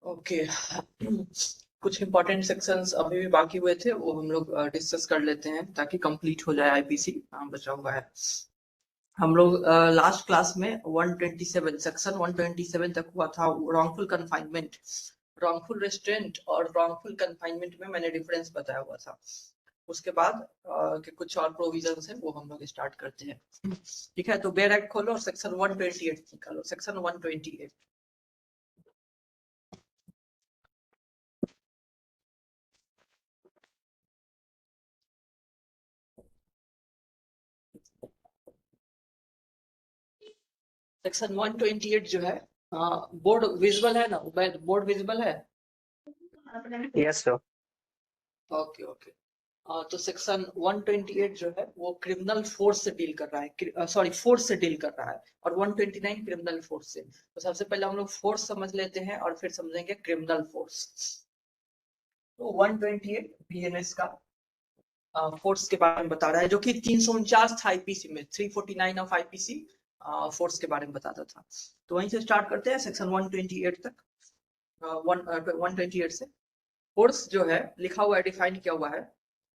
Okay. कुछ important sections अभी भी बाकी हुए थे, वो हम लोग डिस्कस कर लेते हैं ताकि कंप्लीट हो जाए आईपीसी। बचा हुआ है। हम लोग लास्ट क्लास में 127 सेक्शन 127 तक हुआ था, रॉन्गफुल कन्फाइनमेंट, रॉन्गफुल रेस्ट्रेंट और रॉन्गफुल कन्फाइनमेंट में मैंने डिफरेंस बताया हुआ था। उसके बाद के कुछ और प्रोविजंस है वो हम लोग स्टार्ट करते हैं। ठीक है, तो बेयर एक्ट खोलो और सेक्शन 128 निकालो। सेक्शन 128। सेक्शन 128 जो है, बोर्ड विजिबल है ना? बोर्ड विजिबल है? Yes sir. Okay okay. तो सेक्शन 128 जो है वो क्रिमिनल फोर्स से डील कर रहा है, सॉरी फोर्स से डील कर रहा है, और 129 क्रिमिनल फोर्स से। तो सबसे पहले हम लोग फोर्स समझ लेते हैं और फिर समझेंगे क्रिमिनल फोर्स। तो 128 बीएनएस का फोर्स के बारे में बता रहा है, जो कि 349 था आईपीसी में, 349 ऑफ आईपीसी फोर्स के बारे में बताता था। तो वहीं से स्टार्ट करते हैं सेक्शन 128 तक। 128 से फोर्स जो है लिखा हुआ है, डिफाइन किया हुआ है।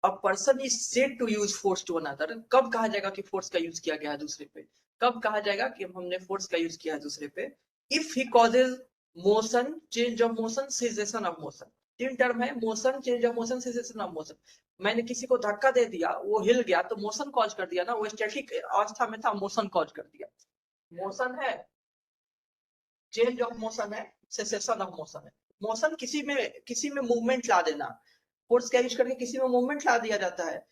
A person is said to use force to another. कब कहा जाएगा कि फोर्स का यूज किया गया है दूसरे पे? कब कहा जाएगा कि हमने फोर्स का यूज किया है दूसरे पे? If he causes motion, change of motion, cessation of motion. तीन टर्म है, motion, change of motion, cessation of motion. मैंने किसी को धक्का दे दिया, वो हिल गया तो मोशन कॉज कर दिया ना, वो स्टैटिक अवस्था में था, मोशन कॉज कर दिया। मोशन है, चेंज ऑफ मोशन है, सेसेशन ऑफ मोशन है। मोशन किसी में मूवमेंट ला देना। फोर्स का यूज करके किसी में मूवमेंट ला दिया जाता है।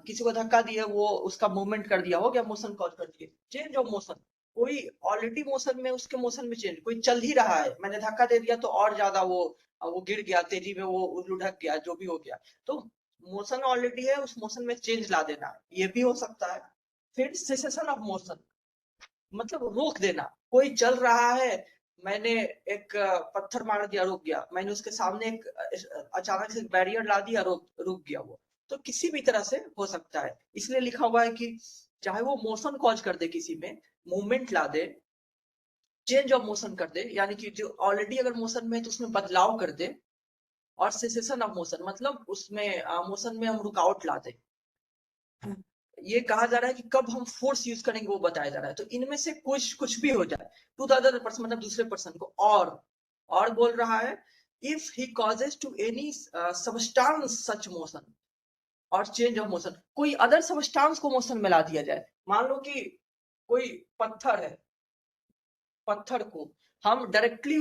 किसी को धक्का दिया, वो उसका मूवमेंट कर दिया, हो गया मोशन कॉज कर दिए। चेंज ऑफ मोशन, कोई ऑलरेडी मोशन में, उसके मोशन में चेंज, कोई चल ही रहा है, मैंने धक्का दे दिया तो और ज्यादा वो गिर गया, तेजी में वो लुढ़क गया, जो भी हो गया। तो मोशन ऑलरेडी है, उस मोशन में चेंज ला देना, ये भी हो सकता है। फिर सेसेशन ऑफ मोशन, मतलब रोक देना। कोई चल रहा है, मैंने एक पत्थर मार दिया, रुक गया। मैंने उसके सामने एक अचानक से बैरियर ला दिया, रुक गया वो। तो किसी भी तरह से हो सकता है, इसलिए लिखा हुआ है कि चाहे वो मोशन कॉज कर दे, किसी में मूवमेंट ला दे, चेंज ऑफ मोशन कर दे, यानी कि जो ऑलरेडी अगर मोशन में है तो उसमें बदलाव कर दे, और सेसेशन ऑफ मोशन मतलब उसमें मोशन में हम रुकावट ला दे। ये कहा जा रहा है कि कब हम फोर्स यूज करेंगे वो बताया जा रहा है। तो इनमें से कुछ भी हो जाए, टू द अदर पर्सन मतलब दूसरे पर्सन को, और बोल रहा है if he causes to any substance such motion और चेंज ऑफ मोशन। कोई अदर सबस्टांस को मोशन में ला दिया जाए। मान लो कि कोई पत्थर है, पत्थर को हम डायरेक्टली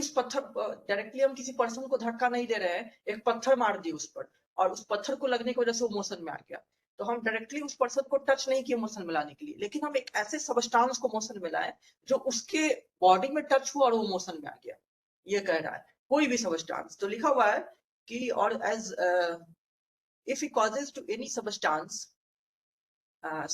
हम किसी पर्सन को धक्का नहीं दे रहे हैं, एक पत्थर मार दिए उस पर, और उस पत्थर को लगने की वजह से वो मोशन में आ गया। तो हम डायरेक्टली उस पर्सन को टच नहीं किए मोशन में लाने के लिए, लेकिन हम एक ऐसे सबस्टांस को मोशन में लाए जो उसके बॉडी में टच हुआ और वो मोशन में आ गया। ये कह रहा है कोई भी सबस्टांस। तो लिखा हुआ है कि और as if he causes to any substance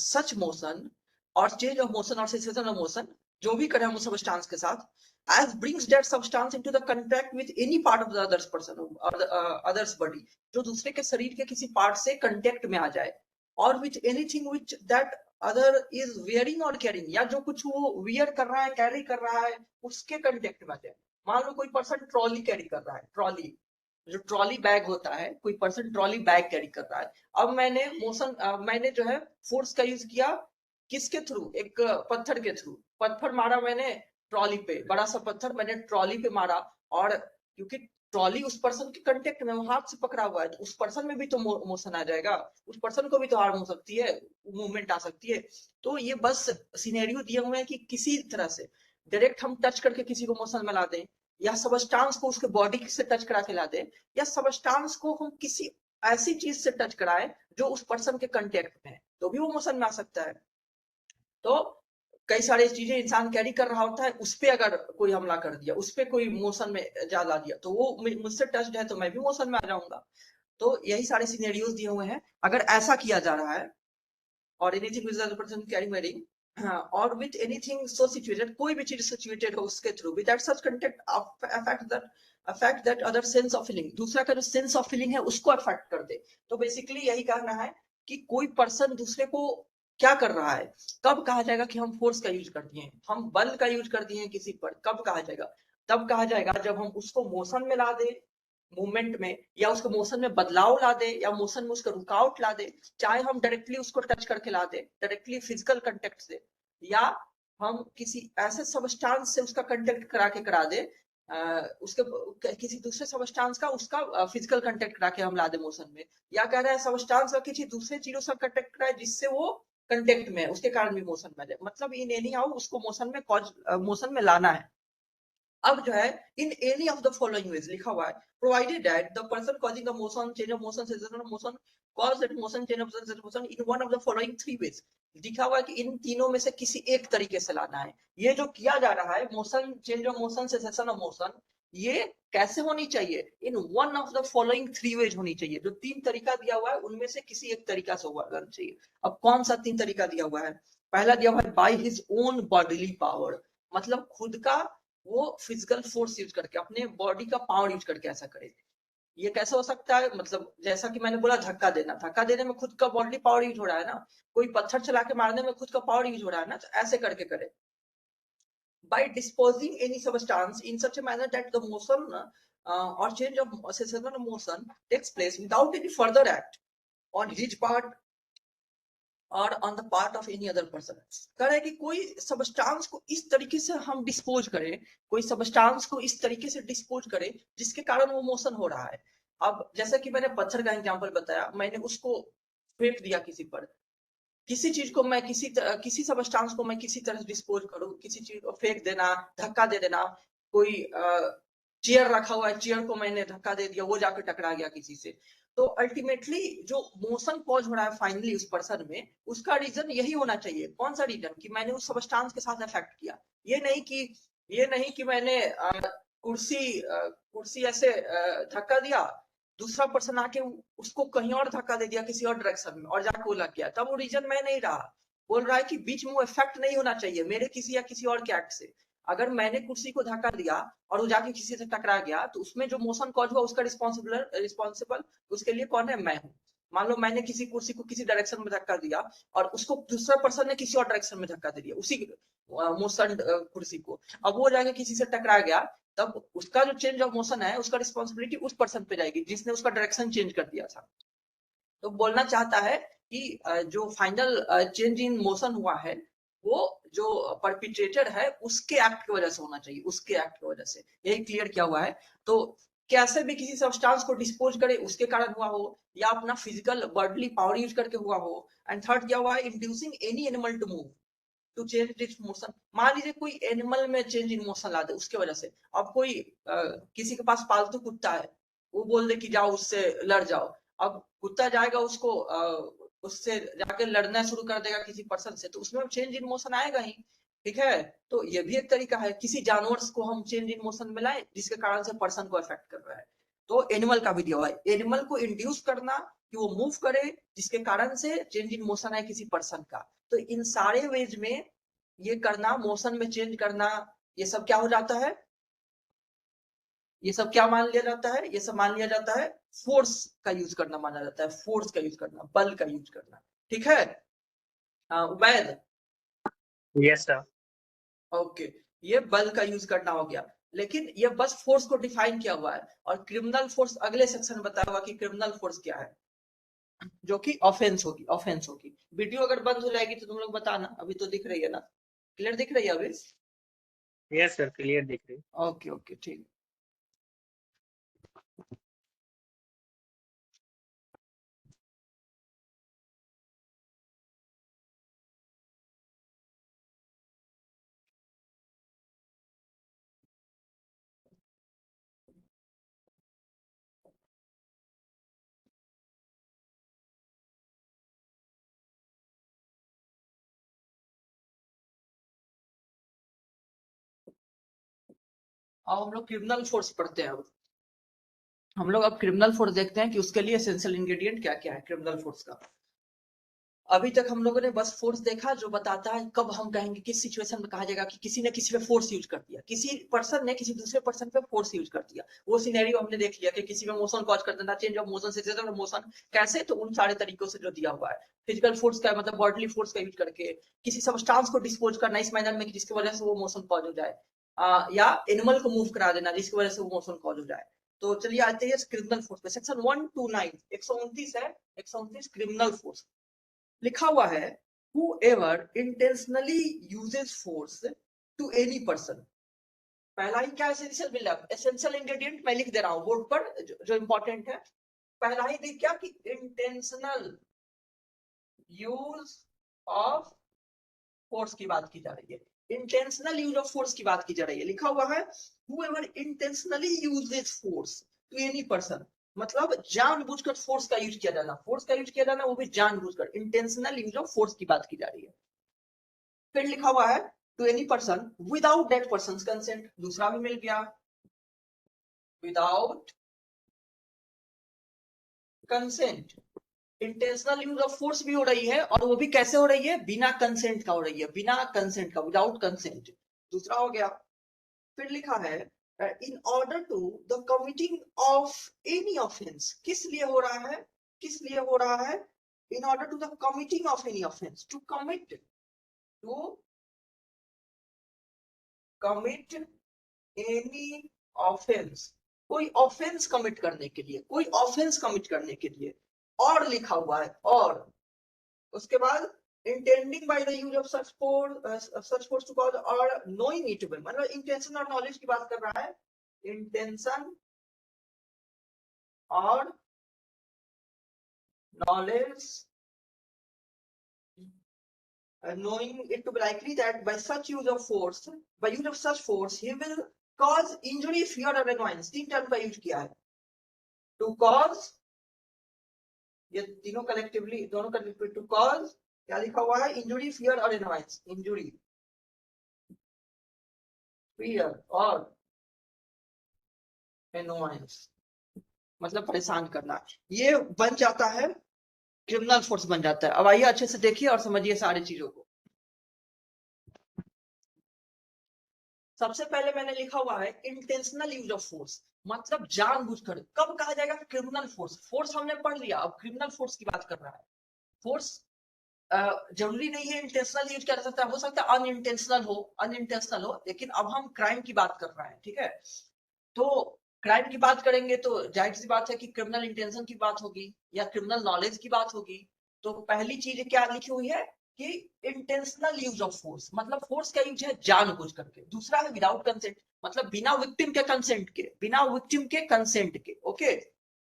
such motion और चेंज ऑफ मोशन और सेसेशन ऑफ मोशन, जो भी करें हम उस सबस्टांस के साथ, as brings that substance into the contact with any part of the others person or the others body, जो दूसरे के शरीर के किसी पार्ट से कांटेक्ट में आ जाए, और with anything which that other is wearing or carrying, या जो कुछ वो वियर कर रहा है, कैरी कर रहा है, उसके कांटेक्ट में आ जाए। मान लो कोई पर्सन ट्रॉली कैरी कर रहा है, ट्रॉली, जो ट्रॉली बैग होता है, कोई पर्सन ट्रॉली बैग कैरी कर रहा है। अब मैंने जो है फोर्स का यूज किया, किसके थ्रू? एक पत्थर के थ्रू। पत्थर मारा मैंने ट्रॉली पे, बड़ा सा पत्थर मैंने ट्रॉली पे मारा, और क्योंकि ट्रॉली उस पर्सन के कांटेक्ट में, वो हाथ से पकड़ा हुआ है, तो उस पर्सन में भी तो मोशन आ जाएगा, उस पर्सन को भी तो हार्म हो सकती है, मूवमेंट आ सकती है। तो ये बस सिनेरियो दिए हुए हैं कि किसी तरह से डायरेक्ट हम टच करके किसी को मोशन में ला दें, या सबस्टांस को उसके बॉडी से टच करा के ला दें, या सबस्टांस को हम किसी ऐसी चीज से टच कराएं जो उस पर्सन के कांटेक्ट में है, तो भी वो मोशन में आ सकता है। तो कई सारी चीजें इंसान कैरी कर रहा होता है, उस पे अगर कोई हमला कर दिया, उस पे कोई मोशन में ला दिया, तो वो मुझसे टच्ड है तो मैं भी मोशन में आ जाऊंगा। तो यही सारे सिनेरियोज दिए हुए हैं। अगर ऐसा किया जा रहा है, और anything with the person carrying wearing, और विद एनीथिंग सो सिचुएटेड, कोई भी चीज सिचुएटेड हो उसके through, with that such contact affect that other sense of feeling, दूसरा का जो सेंस ऑफ फीलिंग है उसको अफेक्ट कर दे। तो बेसिकली यही कहना है कि कोई पर्सन दूसरे को क्या कर रहा है, कब कहा जाएगा कि हम फोर्स का यूज कर दिए, हम बल का यूज कर दिए किसी पर, कब कहा जाएगा? तब कहा जाएगा जब हम उसको मोशन में ला दे, मूवमेंट में, या उसको मोशन में बदलाव ला दे, या मोशन में उसका रुकावट ला दे, चाहे हम डायरेक्टली उसको टच करके ला दे, डायरेक्टली फिजिकल कांटेक्ट से, या हम किसी ऐसे सबस्टांस से उसका कांटेक्ट करा दे, उसके किसी दूसरे सबस्टांस का उसका फिजिकल कांटेक्ट करा के हम ला दे मोशन में, या कह रहा है सबस्टांस का किसी दूसरे चीजों से कांटेक्ट कराए जिससे वो कांटेक्ट में है, उसके कारण भी मोशन में जाए, मतलब इन एनी हाउ उसको मोशन में लाना है। अब जो है in any of the following veg लिखा हुआ है, provided that the person causing the motion, change of motion, sensation of motion, cause that motion, change of motion in one of the following three ways. लिखा हुआ है कि इन तीनों में से किसी एक तरीके से लाना है। ये जो किया जा रहा है motion, change of motion, sensation of motion, ये कैसे होनी चाहिए? In one of the following three ways होनी चाहिए। जो तीन तरीका दिया हुआ है उनमें से किसी एक तरीका से होना चाहिए। अब कौन सा तीन तरीका दिया हुआ है? पहला दिया हुआ है by his own bodily power, मतलब खुद का वो फिजिकल फोर्स यूज करके, अपने बॉडी का पावर यूज करके ऐसा करे। ये कैसे हो सकता है? मतलब जैसा कि मैंने बोला धक्का देना, धक्का देने में खुद का बॉडी पावर यूज हो रहा है ना, कोई पत्थर चला के मारने में खुद का पावर यूज हो रहा है ना, तो ऐसे करके करे। By disposing any substance in such a manner that the motion or change of sensation of motion takes place without any further act on his part और on the part of any other person. कह रहा है कि कोई substance को इस तरीके से हम डिस्पोज करें, कोई सबस्टांस को इस तरीके से डिस्पोज करें जिसके कारण वो मोशन हो रहा है। अब जैसा कि मैंने पत्थर का एग्जांपल बताया, मैंने उसको फेंक दिया किसी पर, किसी चीज को मैं किसी सबस्टांस को मैं किसी तरह डिस्पोज करूं, किसी चीज को फेंक देना, धक्का दे देना, कोई चेयर रखा हुआ है, चेयर को मैंने धक्का दे दिया, वो जाकर टकरा गया किसी से, तो अल्टीमेटली जो मोशन कॉज हो रहा है फाइनली उस पर्सन में, उसका रीजन यही होना चाहिए। कौन सा रीजन? कि मैंने उस सबस्टांस के साथ इफेक्ट किया। ये नहीं कि मैंने कुर्सी ऐसे धक्का दिया, दूसरा पर्सन आके उसको कहीं और धक्का दे दिया किसी और डायरेक्शन में और जाके वो लग गया, तब वो रीजन मैं नहीं रहा। बोल रहा है कि बीच में वो इफेक्ट नहीं होना चाहिए मेरे किसी या किसी और के एक्ट से। अगर मैंने कुर्सी को धक्का दिया और वो जाके किसी से टकरा गया, तो उसमें जो मोशन कॉज हुआ उसका रिस्पॉन्सिबल उसके लिए कौन है? मैं हूँ। मान लो मैंने किसी कुर्सी को किसी डायरेक्शन में धक्का दिया और उसको दूसरा पर्सन ने किसी और डायरेक्शन में धक्का दे दिया, उसी मोशन कुर्सी को, अब वो जाके किसी से टकरा गया, तब उसका जो चेंज ऑफ मोशन है उसका रिस्पॉन्सिबिलिटी उस पर्सन पे जाएगी जिसने उसका डायरेक्शन चेंज कर दिया था। तो बोलना चाहता है कि जो फाइनल चेंज इन मोशन हुआ है वो जो परपिट्रेटर है उसके एक्ट की वजह से होना चाहिए, उसके एक्ट की वजह से। यही क्लियर किया हुआ है। तो कैसे भी किसी सब्सटेंस को डिस्पोज करे उसके कारण हुआ हो, या अपना फिजिकल बॉडीली पावर यूज करके हुआ हो। एंड थर्ड दिया हुआ है inducing any animal to move to change its motion. मान लीजिए कोई एनिमल में चेंज इन मोशन ला दे उसके वजह से। अब कोई किसी के पास पालतू कुत्ता है, वो बोल दे कि जाओ उससे लड़ जाओ, अब कुत्ता जाएगा उसको उससे जाके लड़ना शुरू कर देगा किसी पर्सन से, तो उसमें चेंज इन मोशन आएगा ही। ठीक है, तो ये भी एक तरीका है। किसी जानवर को हम चेंज इन मोशन में लाए जिसके कारण से पर्सन को अफेक्ट कर रहा है, तो एनिमल का भी दिया हुआ है। एनिमल को इंड्यूस करना कि वो मूव करे जिसके कारण से चेंज इन मोशन है किसी पर्सन का। तो इन सारे वेज में ये करना, मोशन में चेंज करना, ये सब क्या हो जाता है? ये सब क्या मान लिया जाता है? ये सब मान लिया जाता है फोर्स का यूज करना माना जाता है, फोर्स का यूज करना, बल का यूज करना। ठीक है उबैद? Yes sir. ओके, ये बल का यूज करना हो गया। लेकिन ये बस फोर्स को डिफाइन किया हुआ है, और क्रिमिनल फोर्स अगले सेक्शन में बताया हुआ कि क्रिमिनल फोर्स क्या है, जो कि ऑफेंस होगी। ऑफेंस होगी। वीडियो अगर बंद हो जाएगी तो तुम लोग बताना। अभी तो दिख रही है ना? क्लियर दिख रही है अभी? यस सर, क्लियर दिख रही। ओके ओके ठीक। अब हम लोग क्रिमिनल फोर्स पढ़ते हैं। अब हम लोग अब क्रिमिनल फोर्स देखते हैं कि उसके लिए एसेंशियल इंग्रेडिएंट क्या क्या है क्रिमिनल फोर्स का। अभी तक हम लोगों ने बस फोर्स देखा जो बताता है कब हम कहेंगे, किस सिचुएशन में कहा जाएगा कि किसी ने किसी पे फोर्स यूज कर दिया, किसी पर्सन ने किसी दूसरे पर्सन पे फोर्स यूज कर दिया। वो सिनेरियो हमने देख लिया कि किसी में मोशन कॉज कर देना, change of motion, situation of motion, कैसे? तो उन सारे तरीकों से जो दिया हुआ है। फिजिकल फोर्स का मतलब बॉडीली फोर्स का यूज करके किसी सबस्टांस को डिस्पोज करना इस मैनर में कि जिसकी वजह से वो मोशन कॉज हो जाए। या एनिमल को मूव करा देना जिसकी वजह से वो मोशन कॉज हो जाए। तो चलिए आते हैं क्रिमिनल फोर्स पे। सेक्शन 129 129 है, 129 क्रिमिनल फोर्स लिखा हुआ है whoever intentionally uses force to any person। पहला ही क्या एसेंशियल बिल्डअप, एसेंशियल इंग्रेडिएंट मैं लिख दे रहा हूं बोर्ड पर जो इंपॉर्टेंट है। पहला ही देख क्या कि इंटेंशनल यूज ऑफ फोर्स की बात की जा रही है, इंटेंशनल यूज ऑफ फोर्स की बात की जा रही है। लिखा हुआ है whoever intentionally uses force to any person, मतलब जानबूझकर फोर्स का यूज किया जाना, फोर्स का यूज किया जाना वो भी जानबूझकर, इंटेंशनल यूज ऑफ फोर्स की बात की जा रही है। फिर लिखा हुआ है to any person without that person consent, दूसरा भी मिल गया without consent. Intentional use of force भी हो रही है और वो भी कैसे हो रही है, बिना कंसेंट का हो रही है, बिना कंसेंट का, विदाउट कंसेंट, दूसरा हो गया। फिर लिखा है in order to the committing of any offence, किस लिए हो रहा है, किस लिए हो रहा है, in order to the committing of any offence, to commit any offence, कोई ऑफेंस कमिट करने के लिए, कोई ऑफेंस कमिट करने के लिए, और लिखा हुआ है और उसके बाद intending by the use of such force to cause or knowing it by, मतलब इंटेंशन और नॉलेज की बात कर रहा है, इंटेंशन और knowledge, knowing it to be likely that by such use of force, by use of such force he will cause injury, fear or annoyance, तीन term का यूज किया है, to cause, ये तीनों कलेक्टिवली, दोनों कलेक्टिवली, टू कॉज क्या लिखा हुआ है, इंजुरी, फियर और एनवाइस, इंजुरी, फियर और एनवाइस, मतलब परेशान करना, ये बन जाता है क्रिमिनल फोर्स बन जाता है। अब आइए अच्छे से देखिए और समझिए सारी चीजों को। सबसे पहले मैंने लिखा हुआ है इंटेंशनल यूज ऑफ फोर्स, मतलब जानबूझकर, कब कहा जाएगा क्रिमिनल फोर्स, फोर्स हमने पढ़ लिया, अब क्रिमिनल फोर्स की बात कर रहा है। फोर्स जरूरी नहीं है इंटेंशनल यूज किया जा सकता है, हो सकता है अनइंटेंशनल हो, अनइंटेंशनल हो, लेकिन अब हम क्राइम की बात कर रहे हैं, ठीक है। तो क्राइम की बात करेंगे तो जाहिर सी बात है कि क्रिमिनल इंटेंशन की बात होगी या क्रिमिनल नॉलेज की बात होगी। तो पहली चीज क्या लिखी हुई है कि इंटेंशनल यूज ऑफ फोर्स, मतलब फोर्स का यूज है जानबूझ करके। दूसरा है विदाउट कंसेंट, मतलब बिना विक्टिम के कंसेंट के, बिना विक्टिम के कंसेंट के, ओके,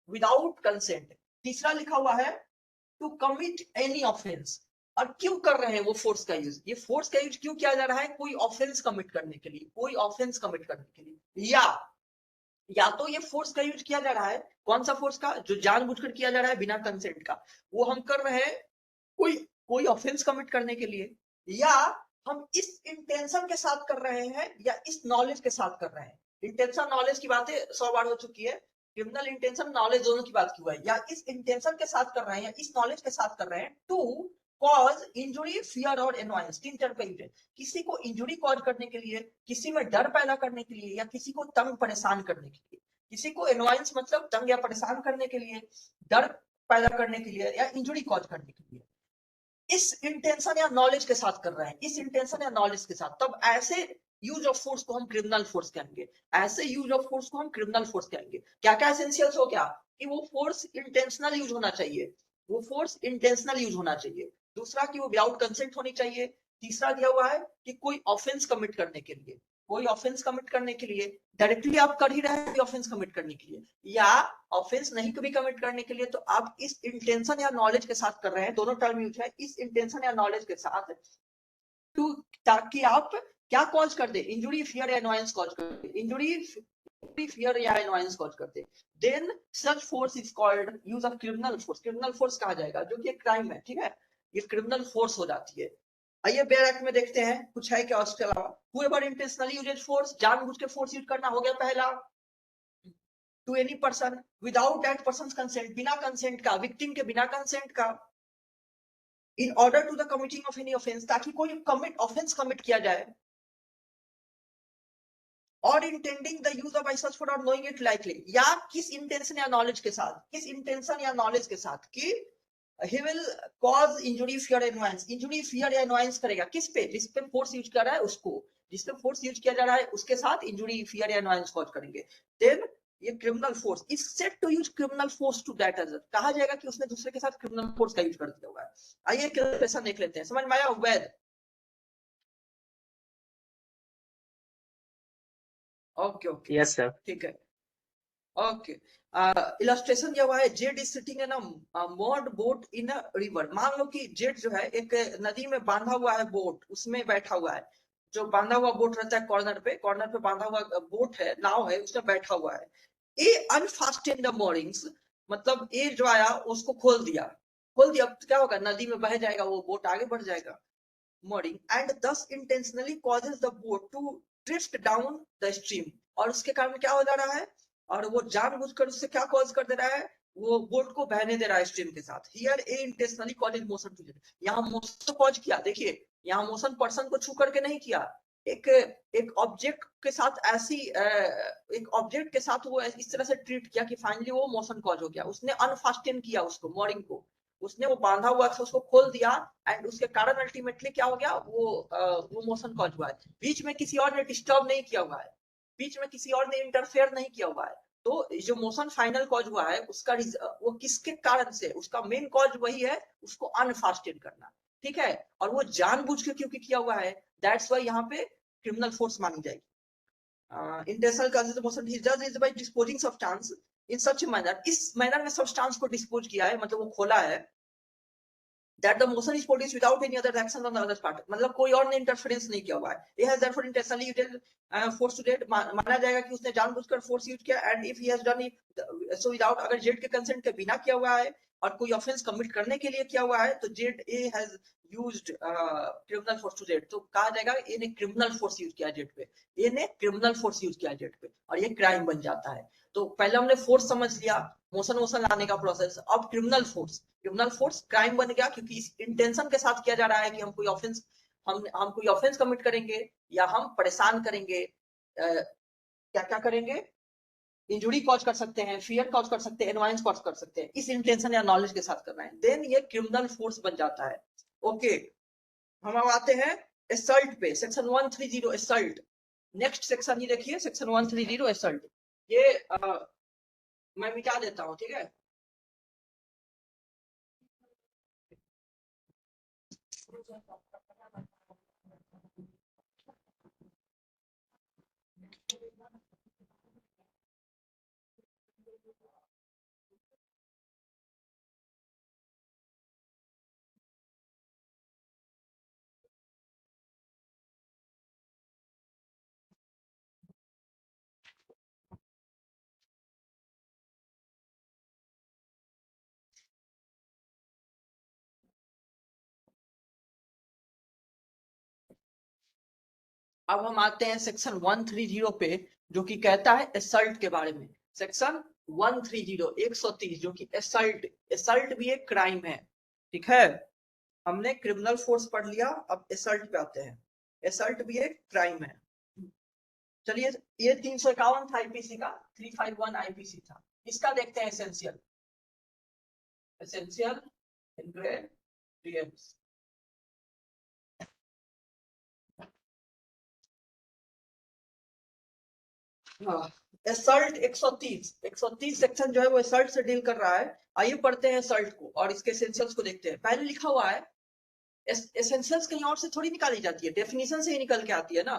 विदाउट कंसेंट। तीसरा लिखा हुआ है टू कमिट एनी ऑफेंस, और क्यों कर रहे हैं वो फोर्स का यूज, ये फोर्स का यूज क्यों किया जा रहा है, कोई ऑफेंस कमिट करने के लिए, कोई ऑफेंस कमिट करने के लिए, या तो ये फोर्स का यूज किया जा रहा है, कौन सा फोर्स का, जो जानबूझकर किया जा रहा है बिना कंसेंट का, वो हम कर रहे हैं कोई कोई ऑफेंस कमिट करने के लिए, या हम इस इंटेंशन के साथ कर रहे हैं या इस नॉलेज के साथ कर रहे हैं। इंटेंशन नॉलेज की बातें 100 बार हो चुकी है, क्रिमिनल इंटेंशन नॉलेज दोनों की बात की हुआ है, या इस इंटेंशन के साथ कर रहे हैं या इस नॉलेज के साथ कर रहे हैं टू कॉज इंजुरी, फियर और एनवायंस, तीन टर्म का यूज है, किसी को इंजुरी कॉज करने के लिए, किसी में डर पैदा करने के लिए, या किसी को तंग परेशान करने के लिए। किसी को एनवायंस मतलब तंग या परेशान करने के लिए, डर पैदा करने के लिए, या इंजुरी कॉज करने के लिए, इस इंटेंशन या नॉलेज के साथ कर रहे हैं, इस इंटेंशन या नॉलेज के साथ, तब ऐसे यूज ऑफ फोर्स को हम क्रिमिनल फोर्स कहेंगे, ऐसे यूज ऑफ फोर्स को हम क्रिमिनल फोर्स कहेंगे। क्या क्या एसेंशियल्स हो गया कि वो फोर्स इंटेंशनल यूज होना चाहिए, वो फोर्स इंटेंशनल यूज होना चाहिए। दूसरा कि वो विदाउट कंसेंट होनी चाहिए। तीसरा दिया हुआ है कि कोई ऑफेंस कमिट करने के लिए, कोई ऑफेंस कमिट करने के लिए, डायरेक्टली आप कर ही रहे हैं ऑफेंस कमिट करने के लिए, या ऑफेंस नहीं कभी कमिट करने के लिए, तो आप इस इंटेंशन या नॉलेज के साथ कर रहे हैं, दोनों टर्म यूज है, इस इंटेंशन या नॉलेज के साथ, टू, ताकि आप क्या कॉज कर दे, इंजुरी, फियर या एनवायंस कॉज कर दे, इंजुरी, फियर या एनवायंस कॉज कर दे, then such force is called use of criminal force, criminal force कहा जाएगा, जो कि एक क्राइम है, ठीक है, ये क्रिमिनल फोर्स हो जाती है। आइए बेयर एक्ट में देखते हैं कुछ है क्या उसके अलावा। whoever intentionally uses force, जानबूझ के फोर्स यूज करना हो गया पहला, to any person without that person's consent, बिना कंसेंट का, विक्टिम के बिना कंसेंट का, in order to the committing of any offence, ताकि कोई कमिट ऑफेंस कमिट किया जाए, और intending the use of such for और नोइंग इट लाइकली, या किस इंटेंशन या नॉलेज के साथ, किस इंटेंशन या नॉलेज के साथ कि he will cause injury, fear, annoyance, injury, fear या annoyance करेगा, किस पे, जिस पे फोर्स यूज कर रहा है उसको, जिसमें फोर्स यूज किया जा रहा है उसके साथ इंजुरी, फियर या अनॉयंस कॉज करेंगे, देन ये criminal force is set to use criminal force to that other, कहा जाएगा कि उसने दूसरे के साथ क्रिमिनल फोर्स का यूज कर दिया हुआ है। आइए कैलकुलेशन देख लेते हैं, समझ में आया वैध? Okay okay yes sir. ठीक है ओके। इलस्ट्रेशन दिया हुआ है, Z is sitting in a moored boat in a river. मान लो कि जेड जो है एक नदी में बांधा हुआ है बोट, उसमें बैठा हुआ है, जो बांधा हुआ बोट रहता है कॉर्नर पे बांधा हुआ बोट है, नाव है, उसमें बैठा हुआ है। ए अनफास्टेन द मोरिंग्स, मतलब ए जो आया उसको खोल दिया तो क्या होगा, नदी में बह जाएगा, वो बोट आगे बढ़ जाएगा, mooring, and thus intentionally causes the boat to drift down the stream, और उसके कारण क्या हो जा रहा है, और वो जानबूझकर उससे क्या कॉज कर दे रहा है, वो बोट को बहने दे रहा है स्ट्रीम के साथ। Here A intentionally causes motion to Z, यहाँ मोशन कॉज किया, देखिए यहाँ मोशन पर्सन को छू करके नहीं किया, एक एक ऑब्जेक्ट के साथ ऐसी एक ऑब्जेक्ट के साथ वो इस तरह से ट्रीट किया कि फाइनली वो मोशन कॉज हो गया, उसने अनफास्टेन किया उसको, mooring को, उसने वो बांधा हुआ था उसको खोल दिया, एंड उसके कारण अल्टीमेटली क्या हो गया, वो मोशन कॉज हुआ है। बीच में किसी और ने डिस्टर्ब नहीं किया हुआ है, बीच में किसी और ने इंटरफेयर नहीं किया हुआ है, तो जो मोशन फाइनल कॉज हुआ है उसका वो किसके कारण से, उसका मेन कॉज वही है, उसको अनफास्टेड करना, ठीक है, और वो जानबूझ के क्योंकि किया हुआ है, दैट्स वाई यहाँ पे क्रिमिनल फोर्स मानी जाएगी। Intentional causes motion he does is by disposing substance in such manner, इस मैनर में सब्सटेंस को डिस्पोज किया है, मतलब वो खोला है, that the motion is produced without any other action on the other part, मतलब कोई और ने इंटरफेरेंस नहीं किया हुआ है। He has therefore intentionally used force to date, माना जाएगा कि उसने जानबूझकर फोर्स यूज किया, and if he has done it so without, अगर जेड के कंसेंट के बिना किया हुआ है और कोई ऑफेंस कमिट करने के लिए किया हुआ है, तो Z A has used criminal force to Z, तो कहा जाएगा ए ने क्रिमिनल फोर्स यूज किया जेड पे, ए ने क्रिमिनल फोर्स यूज किया जेड पे, और ये क्राइम बन जाता है। तो पहले हमने फोर्स समझ लिया, मोशन वोशन लाने का प्रोसेस, अब क्रिमिनल फोर्स क्राइम बन गया, क्योंकि इस इंटेंशन के साथ किया जा रहा है कि हम कोई ऑफेंस कमिट करेंगे, या हम परेशान करेंगे, क्या क्या करेंगे, इंजुरी कॉज कर सकते हैं, फियर कॉज कर सकते हैं, एनवायंस कॉज कर सकते हैं, इस इंटेंशन या नॉलेज के साथ करना है, देन ये क्रिमिनल फोर्स बन जाता है। ओके, हम अब आते हैं एसल्ट पे, सेक्शन 130 एसल्ट। नेक्स्ट सेक्शन ये देखिए, सेक्शन 130 एसल्ट, ये मैं मिटा देता हूँ, ठीक है। अब हम आते हैं सेक्शन 130 पे, जो कि कहता है एसल्ट के बारे में। सेक्शन 130 130 जो कि एसल्ट भी एक क्राइम है, ठीक है। हमने क्रिमिनल फोर्स पढ़ लिया, अब एसल्ट पे आते हैं। एसल्ट भी एक क्राइम है। चलिए, ये 351 था आईपीसी का, 351 आईपीसी था। इसका देखते हैं एसेंशियल इंग्रेडिएंट्स। एसल्ट 130 सेक्शन जो है वो एसल्ट से डील कर रहा है। आइए पढ़ते हैं एसल्ट को और इसके एसेंशियल्स को देखते हैं। पहले लिखा हुआ है, एसेंशियल्स कहीं और से थोड़ी निकाली जाती है, डेफिनेशन से ही निकल के आती है ना।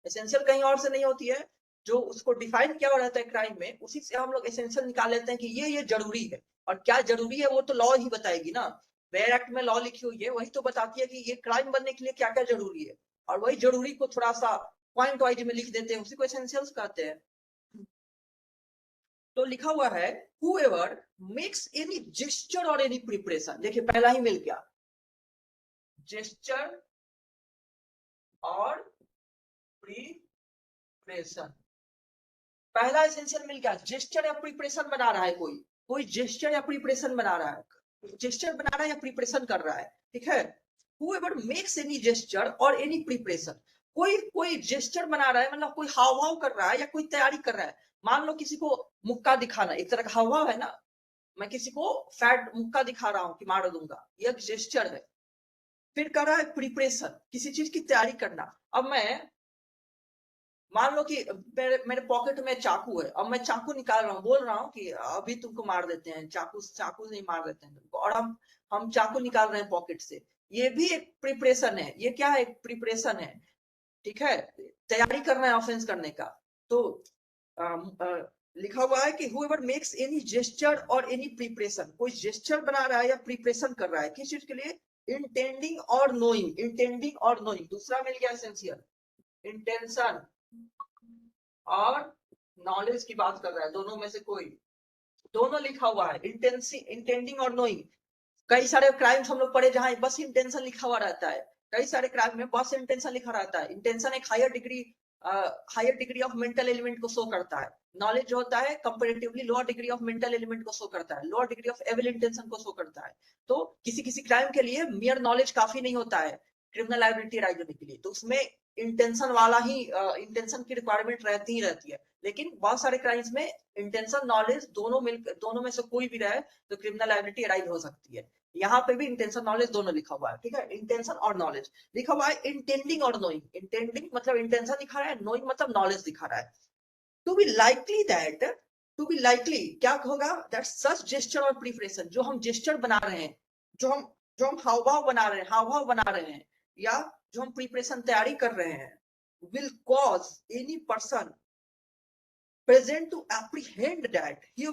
एसेंशियल कहीं और से नहीं होती है, जो उसको डिफाइन किया हुआ रहता है क्राइम में, उसी से हम लोग एसेंशियल निकाल लेते हैं कि ये जरूरी है। और क्या जरूरी है वो तो लॉ ही बताएगी ना। वेयर एक्ट में लॉ लिखी हुई है, वही तो बताती है कि ये क्राइम बनने के लिए क्या क्या जरूरी है, और वही जरूरी को थोड़ा सा पॉइंट वाइज में लिख देते हैं, उसी को एसेंशियल्स कहते हैं। तो लिखा हुआ है, whoever makes any gesture or any preparation, देखिए पहला ही मिल गया, जेस्चर और प्रिपरेशन। पहला एसेंशियल मिल गया, जेस्चर या प्रिपरेशन बना रहा है, कोई जेस्चर या प्रिपरेशन बना रहा है, जेस्चर बना रहा है या प्रिपरेशन कर रहा है, ठीक है। whoever makes any gesture or any preparation, कोई जेस्चर बना रहा है, मतलब कोई हाव भाव कर रहा है या कोई तैयारी कर रहा है। मान लो किसी को मुक्का दिखाना एक तरह का हाव भाव है ना, मैं किसी को फैट मुक्का दिखा रहा हूं कि मार दूंगा, ये जेस्चर है। फिर कर रहा है प्रिपरेशन, किसी चीज की तैयारी करना। अब मैं मान लो कि मेरे पॉकेट में चाकू है, अब मैं चाकू निकाल रहा हूँ, बोल रहा हूँ कि अभी तुमको मार देते हैं, चाकू चाकू से ही मार देते हैं तुमको, और हम चाकू निकाल रहे हैं पॉकेट से। ये भी एक प्रिपरेशन है, ये क्या है, एक प्रिपरेशन है, ठीक है, तैयारी कर रहे हैं ऑफेंस करने का। तो लिखा हुआ है कि whoever makes any gesture और any preparation, कोई gesture बना रहा है या प्रिपरेशन कर रहा है किस चीज के लिए, इंटेंडिंग और नोइंग, इंटेंडिंग और नोइंग, दूसरा मिल गया एसेंशियल, इंटेंशन और नॉलेज की बात कर रहा है, दोनों में से कोई, दोनों लिखा हुआ है, इंटेंडिंग और नोइंग। कई सारे क्राइम्स हम लोग पढ़े जहां बस इंटेंशन लिखा हुआ रहता है, कई सारे क्राइम में बस इंटेंशन लिखा रहता है। इंटेंशन एक higher degree of mental element को शो करता है, नॉलेज जो होता है comparatively lower degree of mental element को शो करता है, lower degree of evil intention को शो करता है। तो किसी किसी क्राइम के लिए मियर नॉलेज काफी नहीं होता है क्रिमिनल लायबिलिटी राइज होने के लिए, तो उसमें इंटेंशन वाला ही इंटेंशन की रिक्वायरमेंट रहती ही रहती है। लेकिन बहुत सारे क्राइम्स में इंटेंशन नॉलेज दोनों में से कोई भी रहे तो क्रिमिनल लायबिलिटी राइज हो सकती है। यहाँ पे भी इंटेंशन नॉलेज दोनों लिखा हुआ है, ठीक है, इंटेंशन और नॉलेज लिखा हुआ है। इंटेंडिंग और नोइंग, इंटेंडिंग मतलब इंटेंशन दिखा रहा है, नोइंग मतलब नॉलेज दिखा रहा है। To be likely that, to be likely क्या होगा, दैट सच जेस्चर और प्रिपरेशन, जो हम जेस्चर बना रहे हैं, जो हम हाव भाव बना रहे हैं, हाव भाव बना रहे हैं, या जो हम प्रिपरेशन तैयारी कर रहे हैं, will cause any person present to apprehend that he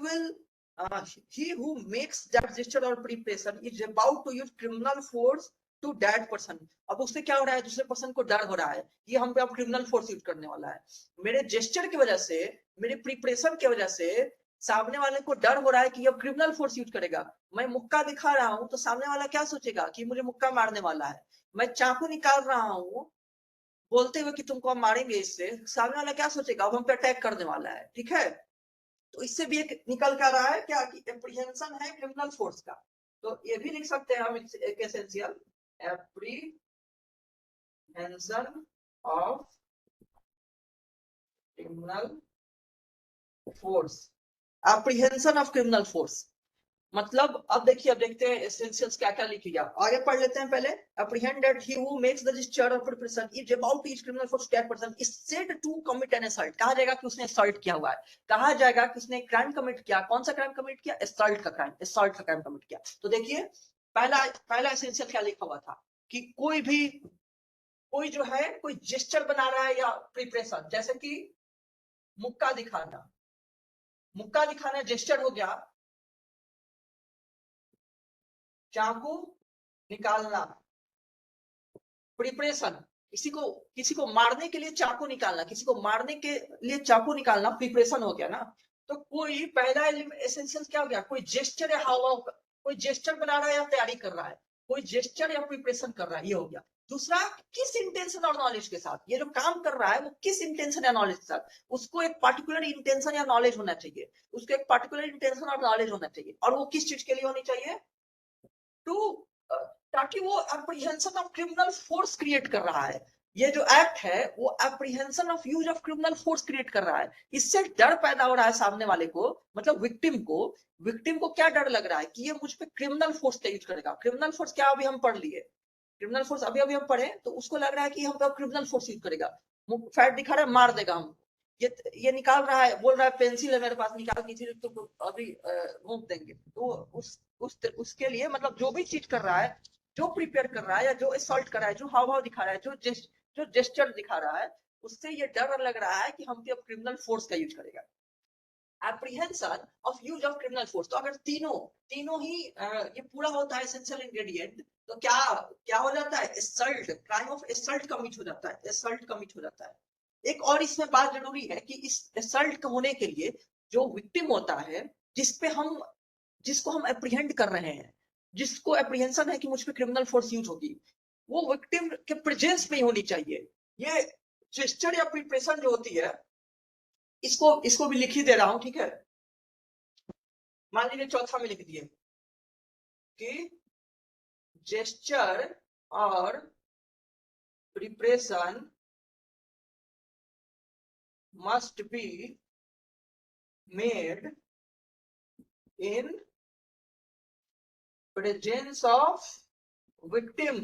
who makes that gesture or preparation is about to use criminal force to that person। अब उससे क्या हो रहा है, दूसरे पर्सन को डर हो रहा है कि हम पे अब क्रिमिनल फोर्स यूज करने वाला है, मेरे जेस्चर की वजह से, मेरे प्रिपरेशन की वजह से सामने वाले को डर हो रहा है कि अब क्रिमिनल फोर्स यूज करेगा। मैं मुक्का दिखा रहा हूं तो सामने वाला क्या सोचेगा कि मुझे मुक्का मारने वाला है। मैं चाकू निकाल रहा हूं बोलते हुए कि तुमको हम मारेंगे, इससे सामने वाला क्या सोचेगा, अब हम पे अटैक करने वाला है, ठीक है। तो इससे भी एक निकल कर रहा है क्या कि एप्रीहेंशन है क्रिमिनल फोर्स का। तो ये भी लिख सकते हैं हम एक essential, apprehension of criminal force, apprehension of criminal force. मतलब अब देखिए, अब देखते हैं एसेंशियल्स क्या क्या लिखी गया, आगे पढ़ लेते हैं पहले। apprehend that he who makes the gesture or preparation is about to use criminal force that person is said to commit an assault। कहा जाएगा कि उसने assault किया हुआ है, कहा जाएगा कि उसने क्राइम कमिट किया, कौन सा क्राइम कमिट किया, assault का क्राइम, assault का क्राइम कमिट किया। तो देखिए पहला एसेंशियल क्या लिखा हुआ था कि कोई जो है कोई जेस्चर बना रहा है या प्रिपरेशन, जैसे कि मुक्का दिखाना, मुक्का दिखाना जेस्चर हो गया, चाकू निकालना प्रिपरेशन, किसी को मारने के लिए चाकू निकालना, किसी को मारने के लिए चाकू निकालना प्रिपरेशन हो गया ना। तो कोई पहला एसेंशियल क्या हो गया, कोई जेस्चर या हावभाव, कोई जेस्चर बना रहा है या तैयारी कर रहा है, कोई जेस्चर या प्रिपरेशन कर रहा है, ये हो गया। दूसरा, किस इंटेंशन और नॉलेज के साथ ये जो काम कर रहा है वो किस इंटेंशन या नॉलेज के साथ, उसको एक पर्टिकुलर इंटेंशन या नॉलेज होना चाहिए, उसको एक पर्टिकुलर इंटेंशन और नॉलेज होना चाहिए, और वो किस चीज के लिए होनी चाहिए, टू ताकि वो apprehension of criminal force create कर रहा है। ये जो एक्ट है वो apprehension of use of criminal force create कर रहा है, इससे डर पैदा हो रहा है सामने वाले को, मतलब विक्टिम को क्या डर लग रहा है कि ये मुझ पे क्रिमिनल फोर्स का यूज करेगा। क्रिमिनल फोर्स क्या अभी हम पढ़ लिए, क्रिमिनल फोर्स अभी अभी हम पढ़े, तो उसको लग रहा है कि हम पे क्रिमिनल फोर्स यूज करेगा, फैट दिखा रहा है मार देगा हम। ये निकाल रहा है, बोल रहा है पेंसिल है मेरे पास, निकाल के तो अभी घूम देंगे। तो उसके लिए मतलब जो भी चीज कर रहा है, जो प्रिपेयर कर रहा है या जो असॉल्ट कर रहा है, जो हाव भाव दिखा रहा है, जो जेस्चर दिखा रहा है, उससे ये डर लग रहा है कि हम पे अब क्रिमिनल फोर्स का यूज करेगा। Apprehension of use of criminal force, तो अगर तीनों ही ये पूरा होता है एसेंशियल इंग्रेडिएंट, तो क्या क्या हो जाता है, assault, crime of assault commit हो जाता है, असल्ट कमिट हो जाता है। एक और इसमें बात जरूरी है कि इस असल्ट होने के लिए जो विक्टिम होता है, जिसपे हम जिसको हम एप्रीहेंड कर रहे हैं, जिसको एप्रीहेंशन है कि मुझ पे क्रिमिनल फोर्स यूज होगी, वो विक्टिम के प्रेजेंस में ही होनी चाहिए। ये जेस्चर या प्रिपरेशन जो होती है, इसको भी लिख ही दे रहा हूं, ठीक है। मान लीजिए चौथा में लिख दिए कि जेस्चर और preparation must be made in presence of victim,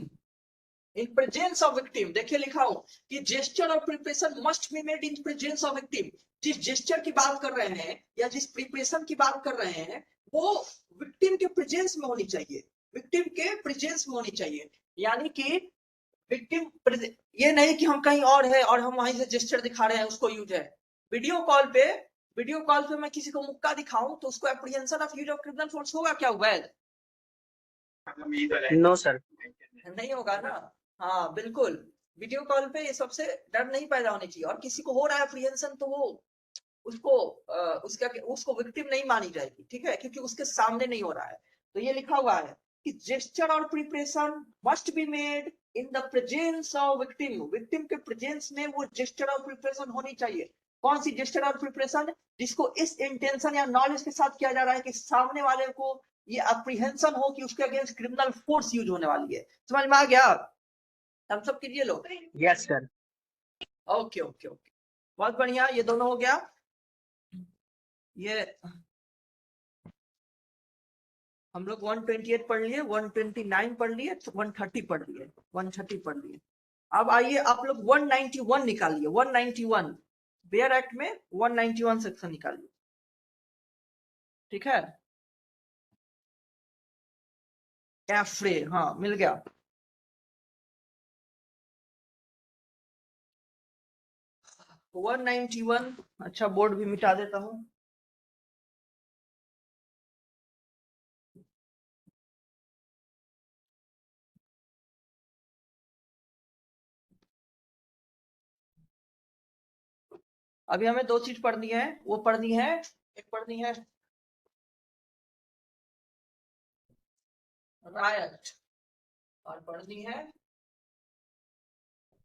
in presence of victim. देखिए लिखा हूं कि जेस्चर और preparation must be made in presence of victim. जिस जेस्चर की बात कर रहे हैं या जिस प्रिपरेशन की बात कर रहे हैं वो विक्टिम के प्रेजेंस में होनी चाहिए, विक्टिम के प्रेजेंस में होनी चाहिए। यानी कि विक्टिम, ये नहीं कि हम कहीं और है और हम वहीं से जेस्चर दिखा रहे हैं उसको यूज है। वीडियो कॉल पे मैं किसी को मुक्का दिखाऊं तो उसको apprehension of use of criminal force होगा क्या वैध? No sir. नहीं होगा ना। हाँ बिल्कुल, वीडियो कॉल पे ये सबसे डर नहीं पैदा होनी चाहिए। और किसी को हो रहा है अप्रीहेंशन तो वो उसको उसको विक्टिम नहीं मानी जाएगी, ठीक है, क्योंकि उसके सामने नहीं हो रहा है। तो ये लिखा हुआ है कि जेस्चर और preparation must be made in the presence of victim. Victim के प्रेजेंस में वो जेस्चर और प्रिपरेशन होनी चाहिए। कौन सी जेस्चर और प्रिपरेशन? जिसको इस इंटेंशन या नॉलेज के साथ किया जा रहा है कि सामने वाले को ये अप्रीहेंशन हो कि उसके अगेंस्ट क्रिमिनल फोर्स यूज होने वाली है। समझ में आ गया? हम सब कीजिए लोग। Yes sir. Okay okay okay, बहुत बढ़िया, ये दोनों हो गया। ये हम लोग 128 पढ़ लिए, 129 पढ़ लिए, 130 पढ़ लिए, 130 पढ़ लिए। अब आइए आप लोग 191 निकालिए। 191 बेयर एक्ट में 191 सेक्शन निकालिए, ठीक है। एफ्रे, हाँ मिल गया। तो 191, अच्छा बोर्ड भी मिटा देता हूं। अभी हमें दो चीज पढ़नी है, वो पढ़नी है, एक पढ़नी है रायट और पढ़नी है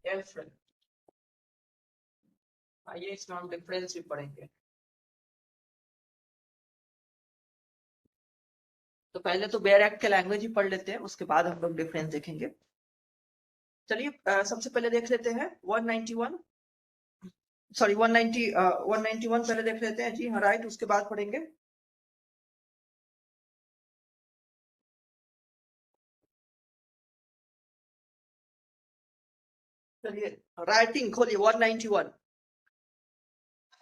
एफ्रे। आइए इसमें हम डिफरेंस भी पढ़ेंगे। तो पहले तो बेयर एक्ट के लैंग्वेज ही पढ़ लेते हैं, उसके बाद हम लोग डिफरेंस देखेंगे। चलिए सबसे पहले देख लेते हैं 191, सॉरी 191 पहले देख लेते हैं जी, हाँ राइट, उसके बाद पढ़ेंगे। चलिए राइटिंग खोलिए 191।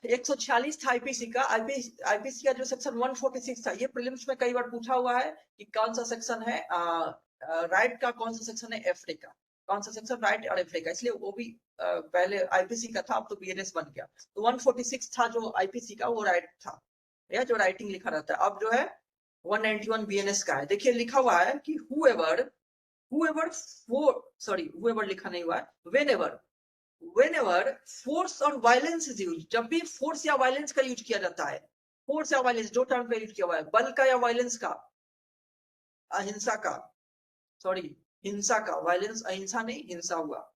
146 था आईपीसी का। आईपीसी का जो सेक्शन 146 था, ये प्रीलिम्स में कई बार पूछा हुआ है कि कौन सा सेक्शन है राइट का, कौन सा सेक्शन है एफरे का, कौन सा सेक्शन राइट और एफरे का। इसलिए वो भी पहले आईपीसी का था, अब तो बीएनएस बन गया। तो 146 था जो आईपीसी का, वो राइट था, या जो राइटिंग लिखा रहता है। अब जो है 191 बीएनएस का है। देखिए लिखा हुआ है कि whoever लिखा नहीं हुआ है, whenever force और violence is used, जब भी फोर्स या वायलेंस का यूज किया जाता है, फोर्स या वायलेंस जो टर्म पे यूज किया हुआ है, बल का या वायलेंस का, अहिंसा का, सॉरी हिंसा का, वायलेंस अहिंसा नहीं हिंसा हुआ।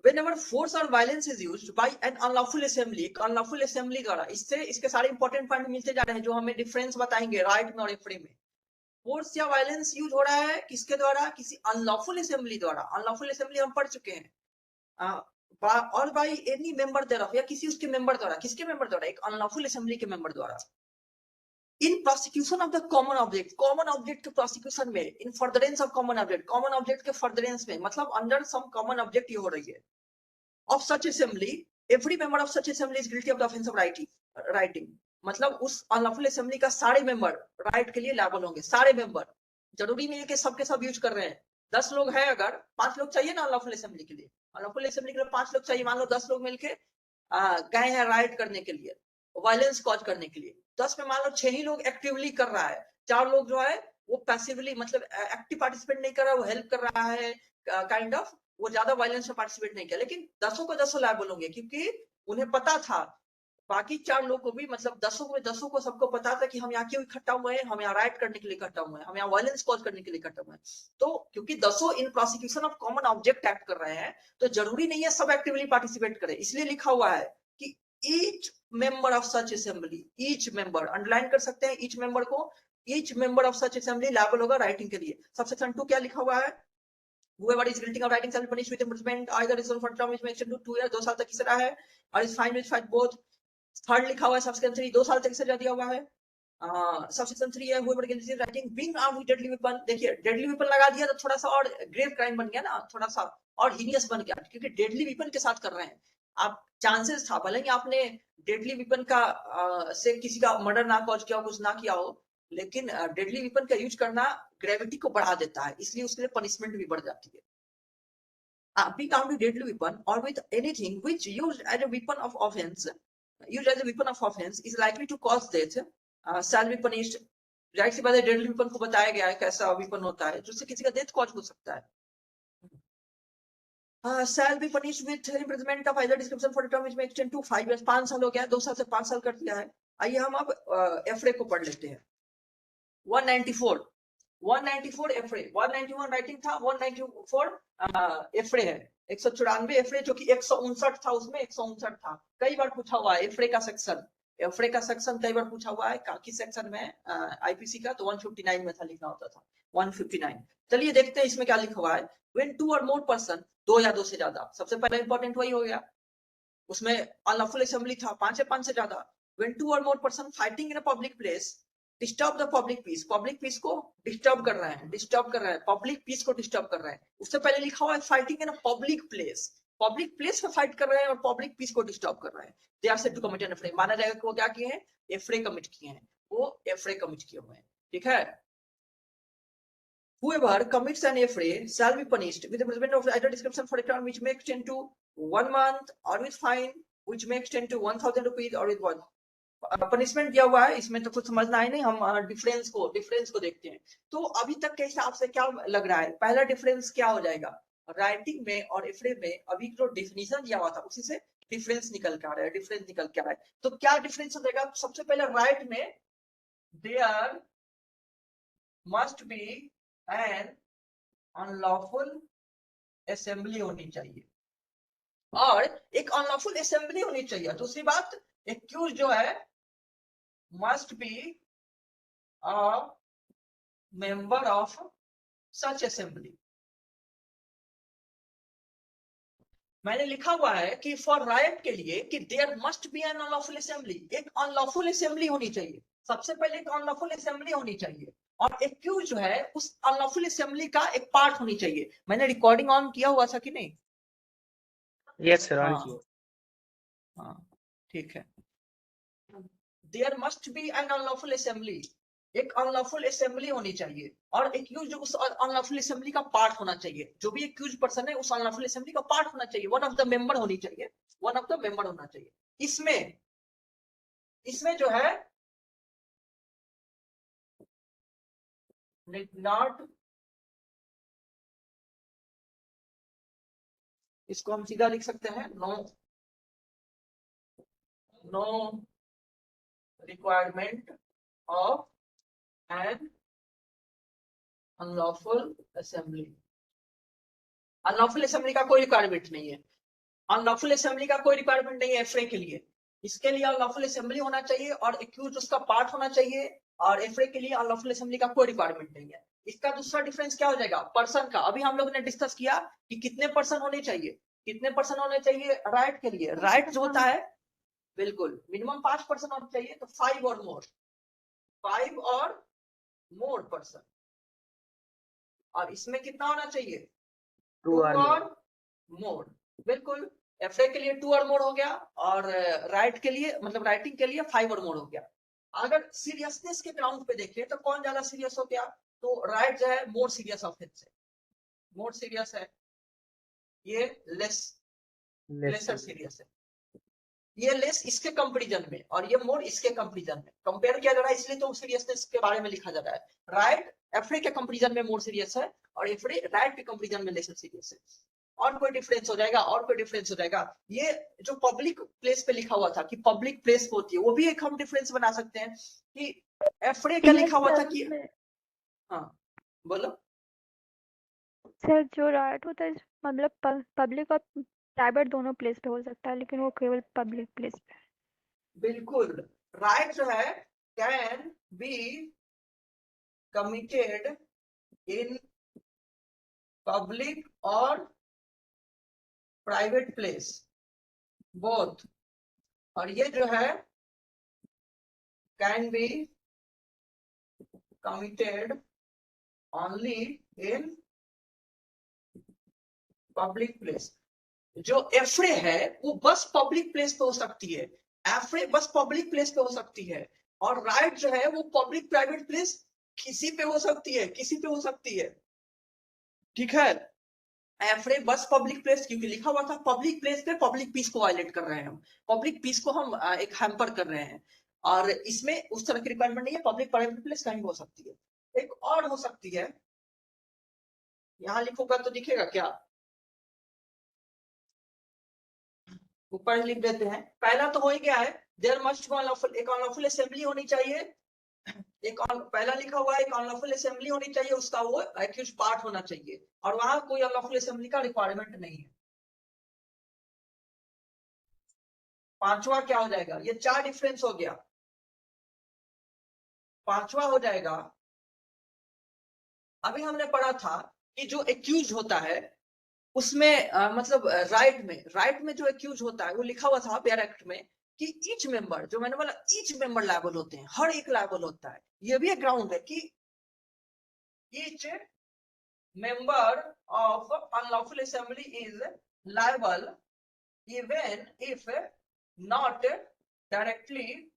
whenever force or violence is used by an unlawful assembly, unlawful assembly द्वारा, इससे इसके सारे इंपॉर्टेंट पॉइंट मिलते जा रहे हैं जो हमें डिफरेंस बताएंगे राइट में और एफ्रे में। फोर्स या वायलेंस यूज हो रहा है किसके द्वारा? किसी अनलॉफुल असेंबली द्वारा। अनलॉफुल असेंबली हम पढ़ चुके हैं। और बाई एनी मेंबर देयरऑफ, या किसी उसके मेंबर द्वारा। किसके मेंबर द्वारा? एक अनलॉफुल असेंबली के मेंबर द्वारा। In prosecution of the common object, common object के प्रोसिक्यूशन में, in furtherance of common object, common object के फर्दरेंस में, मतलब अंडर सम कॉमन ऑब्जेक्ट ये हो रही है। Of such assembly, every member of such assembly is guilty of the offence of writing. मतलब उस अनलॉफुल असेंबली का सारे मेंबर राइट के लिए लायबल होंगे, सारे मेंबर। जरूरी नहीं है कि सबके सब यूज कर रहे हैं। 10 लोग हैं, अगर 5 लोग चाहिए ना अनलॉफुल असेंबली के लिए, अनलॉफुल असेंबली के लिए 5 लोग चाहिए। मान लो 10 लोग मिलके गए हैं राइट करने के लिए, वायलेंस कॉज करने के लिए। 10 में मान लो 6 ही लोग एक्टिवली कर रहा है, 4 लोग जो है वो पैसिवली, मतलब एक्टिव पार्टिसिपेट नहीं कर रहा है, वो हेल्प कर रहा है काइंड ऑफ, वो ज्यादा वायलेंस में पार्टिसिपेट नहीं किया। लेकिन 10 को 10 लायबल होंगे क्योंकि उन्हें पता था, बाकी 4 लोग को भी, मतलब 10 को सबको पता था कि हम यहाँ क्यों इकट्ठा हुए हैं, हम यहाँ राइट करने के लिए इकट्ठा हुए हैं, हम यहाँ वायलेंस कॉज करने के लिए इकट्ठा हुए हैं। तो क्योंकि 10 in prosecution of common object act कर रहे हैं, तो जरूरी नहीं है सब एक्टिवली पार्टिसिपेट करें। इसलिए लिखा हुआ है कि each member of such assembly, each member underline कर सकते हैं ईच मेंबर को, each member of such assembly liable होगा राइटिंग के लिए। सबसेक्शन 2 क्या लिखा हुआ है? Whoever is guilty of writing shall be punished with imprisonment either is for term which may extend to 2 years, 2 साल तक की सजा है, और इस fine which fight both. Third लिखा हुआ है सबसेक्शन 3, 2 साल तक की सजा दिया हुआ है। सबसेक्शन 3 है whoever engages in writing being armed with deadly weapon। देखिए डेडली वेपन लगा दिया तो थोड़ा सा और ग्रेव क्राइम बन गया ना, थोड़ा सा और हीनियस बन गया, क्योंकि डेडली वेपन के साथ कर रहे हैं आप। चांसेस था भले ही आपने डेडली वेपन का से किसी का मर्डर ना कॉज किया हो, कुछ ना किया हो, लेकिन डेडली वेपन का यूज करना ग्रेविटी को बढ़ा देता है, इसलिए उसके लिए पनिशमेंट भी बढ़ जाती है। Being armed with deadly weapon or with anything which used as a weapon of offense, is likely to cause death, shall be punished। जाहिर सी बात है डेडली वेपन को बताया गया है कैसा वेपन होता है जिससे किसी का डेथ कॉज हो सकता है। shall be punished with imprisonment of either description for a term which may extend to 5 years। 5 साल हो गया, 2 साल से 5 साल कर दिया है। आइए हम अब एफरे को पढ़ लेते हैं। 194 एफरे, 191 राइटिंग था, 194 एफरे है। 194 एफरे जो कि 159 था, उसमें 159 था। कई बार पूछा हुआ है एफरे का सेक्शन, एफरे का सेक्शन कई बार पूछा हुआ है किस सेक्शन में, आईपीसी का तो 159 में था, लिखना होता था 159। चलिए देखते हैं इसमें क्या लिखा हुआ है। When two or more person, 2 या 2 से ज्यादा, सबसे पहले इंपॉर्टेंट वही हो गया। उसमें अनलॉफुल असेंबली था, 5 या 5 से ज्यादा। When two or more person fighting in a public place disturb the public piece, public piece को डिस्टर्ब कर रहे हैं, पब्लिक पीस को डिस्टर्ब कर रहे हैं। उससे पहले लिखा हुआ है fighting in a public place, public place में फाइट कर रहे हैं और पब्लिक पीस को डिस्टर्ब कर रहे हैं। They are said to commit an affray, माना जाएगा कि वो क्या किए हैं, एफ्रे कमिट किए हैं, वो एफ्रे कमिट किए हुए हैं। ठीक है। Whoever commits an affray shall be punished with imprisonment of either description for a term which may extend to 1 month or with fine which may extend to 1000 rupees or with one। Punishment दिया हुआ है, इसमें तो कुछ समझना है नहीं, हम डिफरेंस को देखते हैं। तो अभी तक के हिसाब से क्या लग रहा है, पहला डिफरेंस क्या हो जाएगा, राइटिंग में और एफ्रे में अभी जो डिफिनीशन दिया हुआ था उसी से डिफरेंस निकल के आ रहा है, तो क्या डिफरेंस हो जाएगा। सबसे पहले राइट में there must be an unlawful assembly होनी चाहिए, और एक अनलॉफुल असेंबली होनी चाहिए। दूसरी बात, एक्यूज जो है must be a member of such assembly. मैंने लिखा हुआ है कि फॉर राइट के लिए कि there must be an unlawful assembly, एक अनलॉफुल असेंबली होनी चाहिए। सबसे पहले एक अनलॉफुल असेंबली होनी चाहिए, और एक्यूज जो है उस अनलॉफुल असेंबली का एक पार्ट होनी चाहिए। मैंने रिकॉर्डिंग ऑन किया हुआ था कि नहीं? यस सर, ऑन हाँ किया। हाँ ठीक है। There must be an unlawful assembly, एक अनलॉफुल असेंबली होनी चाहिए, और एक्यूज उस अनलॉफुल असेंबली का पार्ट होना चाहिए। जो भी एक्यूज पर्सन है उस अनलॉफुल असेंबली का पार्ट होना चाहिए, वन ऑफ द मेंबर होनी चाहिए, वन ऑफ द मेंबर होना चाहिए। इसमें जो है नॉट, इसको हम सीधा लिख सकते हैं, no no requirement of an unlawful assembly. Unlawful assembly का कोई रिक्वायरमेंट नहीं है, अनलॉफुल असेंबली का कोई रिक्वायरमेंट नहीं है एफरे के लिए। इसके लिए अनलॉफुल असेंबली होना चाहिए और एक्यूज उसका पार्ट होना चाहिए, और एफरे के लिए अनलॉफुल असेंबली का कोई रिक्वायरमेंट नहीं है। इसका दूसरा डिफरेंस क्या हो जाएगा, पर्सन का। अभी हम लोग ने डिस्कस किया कि कितने पर्सन होने चाहिए, राइट के लिए। राइट जो होता है, बिल्कुल मिनिमम 5 पर्सन होना चाहिए, तो 5 और मोर पर्सन। और इसमें कितना होना चाहिए, 2 2 और और मोर। बिल्कुल, एफए के लिए 2 और मोर हो गया, और राइट के लिए मतलब राइटिंग के लिए 5 और मोर हो गया। अगर सीरियसनेस के ग्राउंड पे देखें तो कौन ज्यादा सीरियस हो गया, तो राइट जो है मोर सीरियस ऑफेंस है, मोर सीरियस है, ये लेसर सीरियस है। ये लेस इसके कंपेरिजन में और ये मोर इसके कंपेरिजन में कंपेयर किया जा रहा है, इसलिए तो सीरियसनेस के बारे में लिखा जा रहा है। राइट एफरे के कंपेरिजन में मोर सीरियस है, और एफरे राइट के कंपेरिजन में लेसर सीरियस है। और कोई डिफरेंस हो जाएगा, ये जो पब्लिक प्लेस पे लिखा हुआ था कि पब्लिक प्लेस होती है, वो भी एक हम डिफरेंस बना सकते हैं कि एफरे का लिखा हुआ था कि, हाँ बोलो। सर जो राइट होता है मतलब पब्लिक और प्राइवेट दोनों प्लेस पे हो सकता है, लेकिन वो केवल पब्लिक प्लेस पे। बिल्कुल, राइट जो है can be committed in public और प्राइवेट प्लेस बोथ, और ये जो है can be committed only in public place। जो एफ्रे है वो बस पब्लिक प्लेस पे हो सकती है, एफ्रे बस पब्लिक प्लेस पे हो सकती है, और राइट जो है वो पब्लिक प्राइवेट प्लेस किसी पे हो सकती है, किसी पे हो सकती है, ठीक है। एफ्रे बस पब्लिक प्लेस, क्योंकि लिखा हुआ था पब्लिक प्लेस पे पब्लिक पीस को वायलेट कर रहे हैं हम, पब्लिक पीस को हम एक हैम्पर कर रहे हैं, और इसमें उस तरह की रिक्वायरमेंट नहीं है, पब्लिक प्राइवेट प्लेस कहीं हो सकती है। एक और हो सकती है, यहां लिखूंगा तो दिखेगा क्या, ऊपर लिख देते हैं। पहला तो हो ही गया है, देयर मस्ट बी एक अनलॉफुल असेंबली होनी चाहिए, पहला लिखा हुआ है एक अनलॉफुल असेंबली होनी चाहिए, उसका वो एक्यूज पार्ट होना चाहिए, और वहां कोई अनलॉफुल असेंबली का रिक्वायरमेंट नहीं है। पांचवा क्या हो जाएगा, ये 4 डिफरेंस हो गया। पांचवा हो जाएगा, अभी हमने पढ़ा था कि जो एक्यूज होता है उसमें मतलब राइट में जो एक्यूज होता है वो लिखा हुआ था पेयर एक्ट में कि ईच मेंबर, जो मैंने बोला ईच मेंबर लायबल होते हैं, हर एक लायबल होता है। ये भी एक ग्राउंड है कि each member of unlawful assembly is liable even if not directly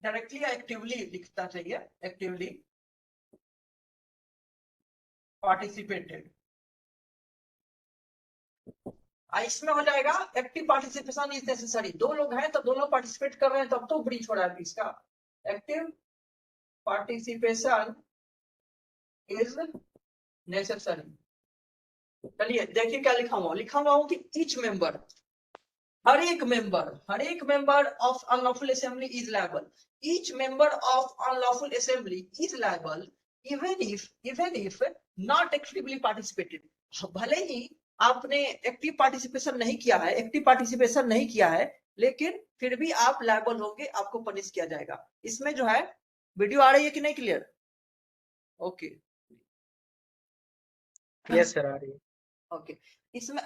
directly actively लिखना चाहिए, actively participated। इसमें हो जाएगा एक्टिव पार्टिसिपेशन इज नेसेसरी, 2 लोग हैं तो दोनों पार्टिसिपेट कर रहे हैं तब तो ब्रीच हो रहा है इसका। Active participation is necessary. चलिए देखिए क्या लिखा हुआ हूं कि ईच मेंबर, हर एक member of unlawful assembly is liable, each member of unlawful assembly is liable even if not actively participated. भले ही आपने एक्टिव पार्टिसिपेशन नहीं किया है, लेकिन फिर भी आप लायबल होंगे, आपको पनिश किया जाएगा। इसमें जो है वीडियो आ रही है कि नहीं क्लियर? ओके यस सर, आ रही है। ओके, इसमें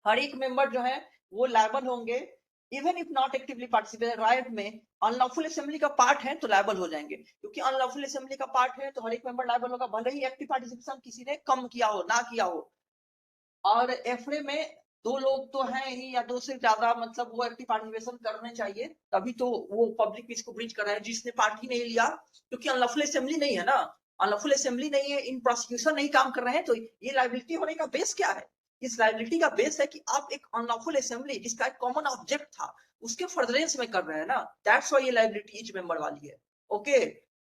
हर एक मेंबर जो है वो लायबल होंगे, even if not actively participate. Right में अनलॉफुल असेंबली का पार्ट है तो लायबल हो जाएंगे, क्योंकि अनलॉफुल असेंबली का पार्ट है तो हर एक मेंबर लायबल होगा, भले ही एक्टिव पार्टिसिपेशन किसी ने कम किया हो, ना किया हो। और एफरे में 2 लोग तो हैं ही या 2 से ज्यादा, मतलब वो एक्टिव पार्टिसिपेशन करने चाहिए, तभी तो वो पब्लिक पीस को ब्रीच कर रहा है। जिसने पार्ट ही नहीं लिया, क्योंकि अनलॉफुल असेंबली नहीं है ना, अनलॉफुल असेंबली नहीं है, इन प्रोसिक्यूशन नहीं काम कर रहे हैं, तो ये लायबिलिटी होने का बेस क्या है? इस लायबिलिटी का बेस है कि आप एक अनलॉफुल असेंबली जिसका एक कॉमन ऑब्जेक्ट था उसके फर्दरेंस में कर रहे हैं ना, दैट्स व्हाई ये लायबिलिटी ईच मेंबर वाली है। ओके,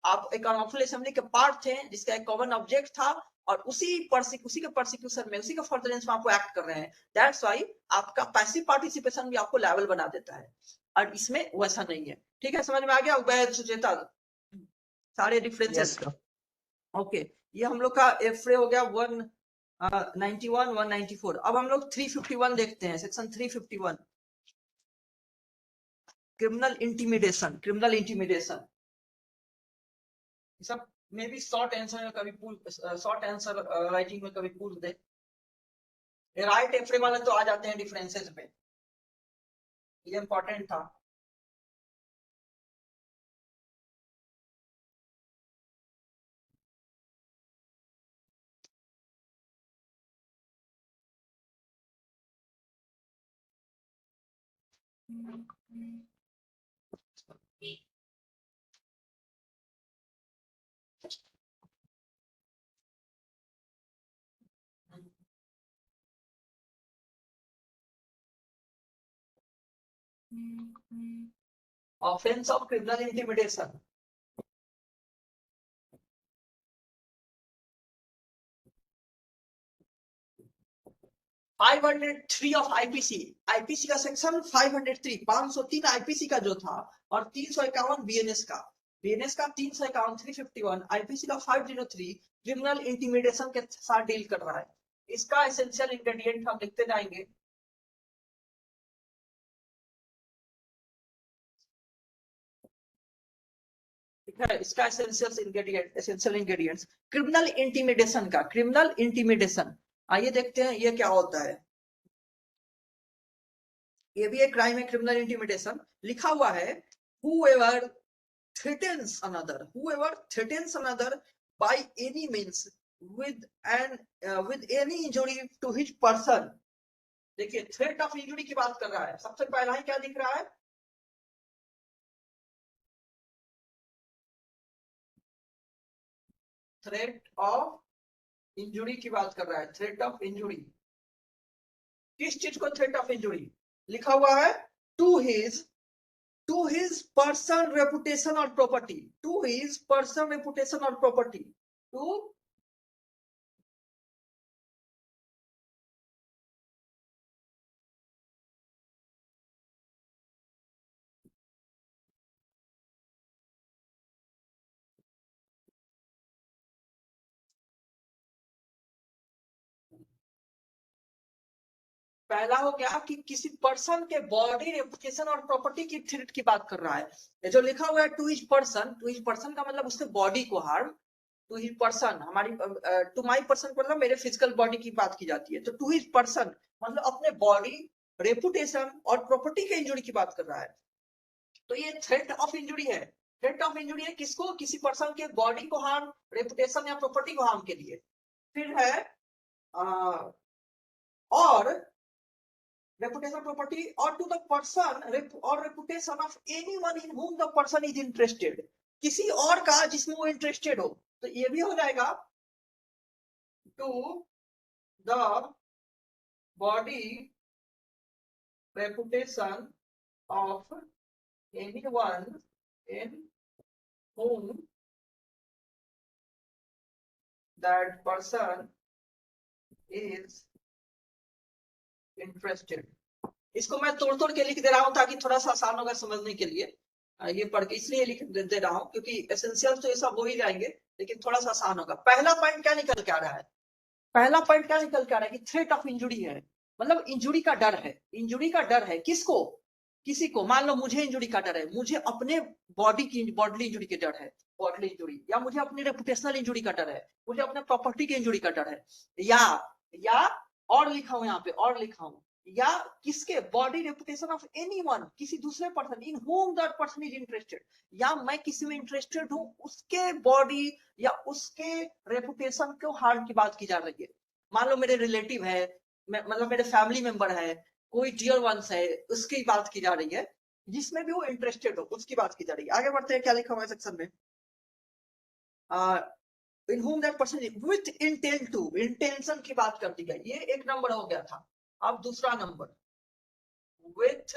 आप एक अनलॉफुल असेंबली के पार्ट थे जिसका एक कॉमन ऑब्जेक्ट था, और उसी के परसिक्यूशन में, उसी के फर्दरेंस में आपको एक्ट कर रहे हैं, दैट्स व्हाई आपका पैसिव पार्टिसिपेशन भी आपको लायबल बना देता है, और इसमें वैसा नहीं है। ठीक है, समझ में आ गया उबैद, सुचेता, सारे डिफरेंसेस? ओके, ये हम लोग का एफरे हो गया 191 194। अब हम लोग 351 देखते हैं, सेक्शन 351, क्रिमिनल इंटीमिडेशन। सब में भी शॉर्ट आंसर में कभी शॉर्ट आंसर राइटिंग में कभी पूछ दे, राइट एफरे वाले तो आ जाते हैं डिफरेंसेस पे, ये इंपॉर्टेंट था। Offence of criminal intimidation, five 503 of IPC का सेक्शन 503 503 आईपीसी का जो था, और 351 बीएनएस का 351 351, आईपीसी का 503 क्रिमिनल इंटिमिडेशन के साथ डील कर रहा है। इसका एसेंशियल इंग्रेडिएंट हम लिखते जाएंगे। ठीक है, इसका एसेंशियल इंग्रेडिएंट्स क्रिमिनल इंटिमिडेशन। आइए देखते हैं ये क्या होता है। ये भी एक क्राइम है, क्रिमिनल इंटिमिडेशन। लिखा हुआ है whoever threatens another by any means with any injury to his person। देखिए थ्रेट ऑफ इंजुरी की बात कर रहा है। सबसे पहला ही क्या दिख रहा है, थ्रेट ऑफ इंजुरी की बात कर रहा है। थ्रेट ऑफ इंजुरी, किस चीज को थ्रेट ऑफ इंजुरी? लिखा हुआ है टू हिज पर्सन रेपुटेशन और property, to his person reputation और प्रॉपर्टी, टू पहला हो गया कि किसी पर्सन के बॉडी रेपुटेशन और प्रॉपर्टी की थ्रेट की बात कर रहा है। ये जो लिखा हुआ है टू हिज पर्सन का मतलब उसके बॉडी को हार्म। टू हिज पर्सन, हमारी टू माई पर्सन मतलब मेरे फिजिकल बॉडी की बात की जाती है। तो टू हिज पर्सन मतलब अपने बॉडी, रेपुटेशन और प्रॉपर्टी के इंजुरी की बात कर रहा है। तो ये थ्रेट ऑफ इंजुरी है। थ्रेट ऑफ इंजुरी है किसको? किसी पर्सन के बॉडी को हार्म, रेपुटेशन या प्रॉपर्टी को हार्म के लिए। फिर है और reputation property or to the person or reputation of anyone in whom the person is interested, किसी और का जिसमें वो इंटरेस्टेड हो। तो ये भी हो जाएगा to the body reputation of anyone in whom that person is interested. इसको मैं तोड़ तोड़ के लिख दे रहा हूं ताकि थोड़ा सा आसान होगा समझने के लिए। ये पढ़ के इसलिए लिख दे रहा हूं क्योंकि एसेंशियल तो ये सब हो ही जाएंगे, लेकिन थोड़ा सा आसान होगा। पहला पॉइंट क्या निकल के आ रहा है? पहला पॉइंट क्या निकल के आ रहा है कि थ्रेट ऑफ इंजुरी है, मतलब इंजुरी का डर है। इंजुरी का डर है किसको? किसी को। मान लो मुझे इंजुरी का डर है, मुझे अपने बॉडी की बॉडली इंजुरी के डर है, बॉडली इंजुरी, या मुझे अपनी रेपुटेशनल इंजुरी का डर है, मुझे अपने प्रॉपर्टी की इंजुरी का डर है, या और लिखा हूं यहाँ पे, और लिखा हूं, या किसके? बॉडी रेपुटेशन ऑफ एनीवन, किसी दूसरे person in whom that person is interested, या मैं किसी में इंटरेस्टेड हूं उसके बॉडी या उसके रेपुटेशन को हार्म की बात की जा रही है। मान लो मेरे रिलेटिव है, मतलब मेरे फैमिली मेंबर है, कोई डियर वंस है, उसकी बात की जा रही है, जिसमें भी वो इंटरेस्टेड हो उसकी बात की जा रही है। आगे बढ़ते हैं, क्या लिखा हुआ है सेक्शन में? in whom that person is with intent to, intention की बात कर दी गई। ये एक नंबर हो गया था। अब दूसरा नंबर with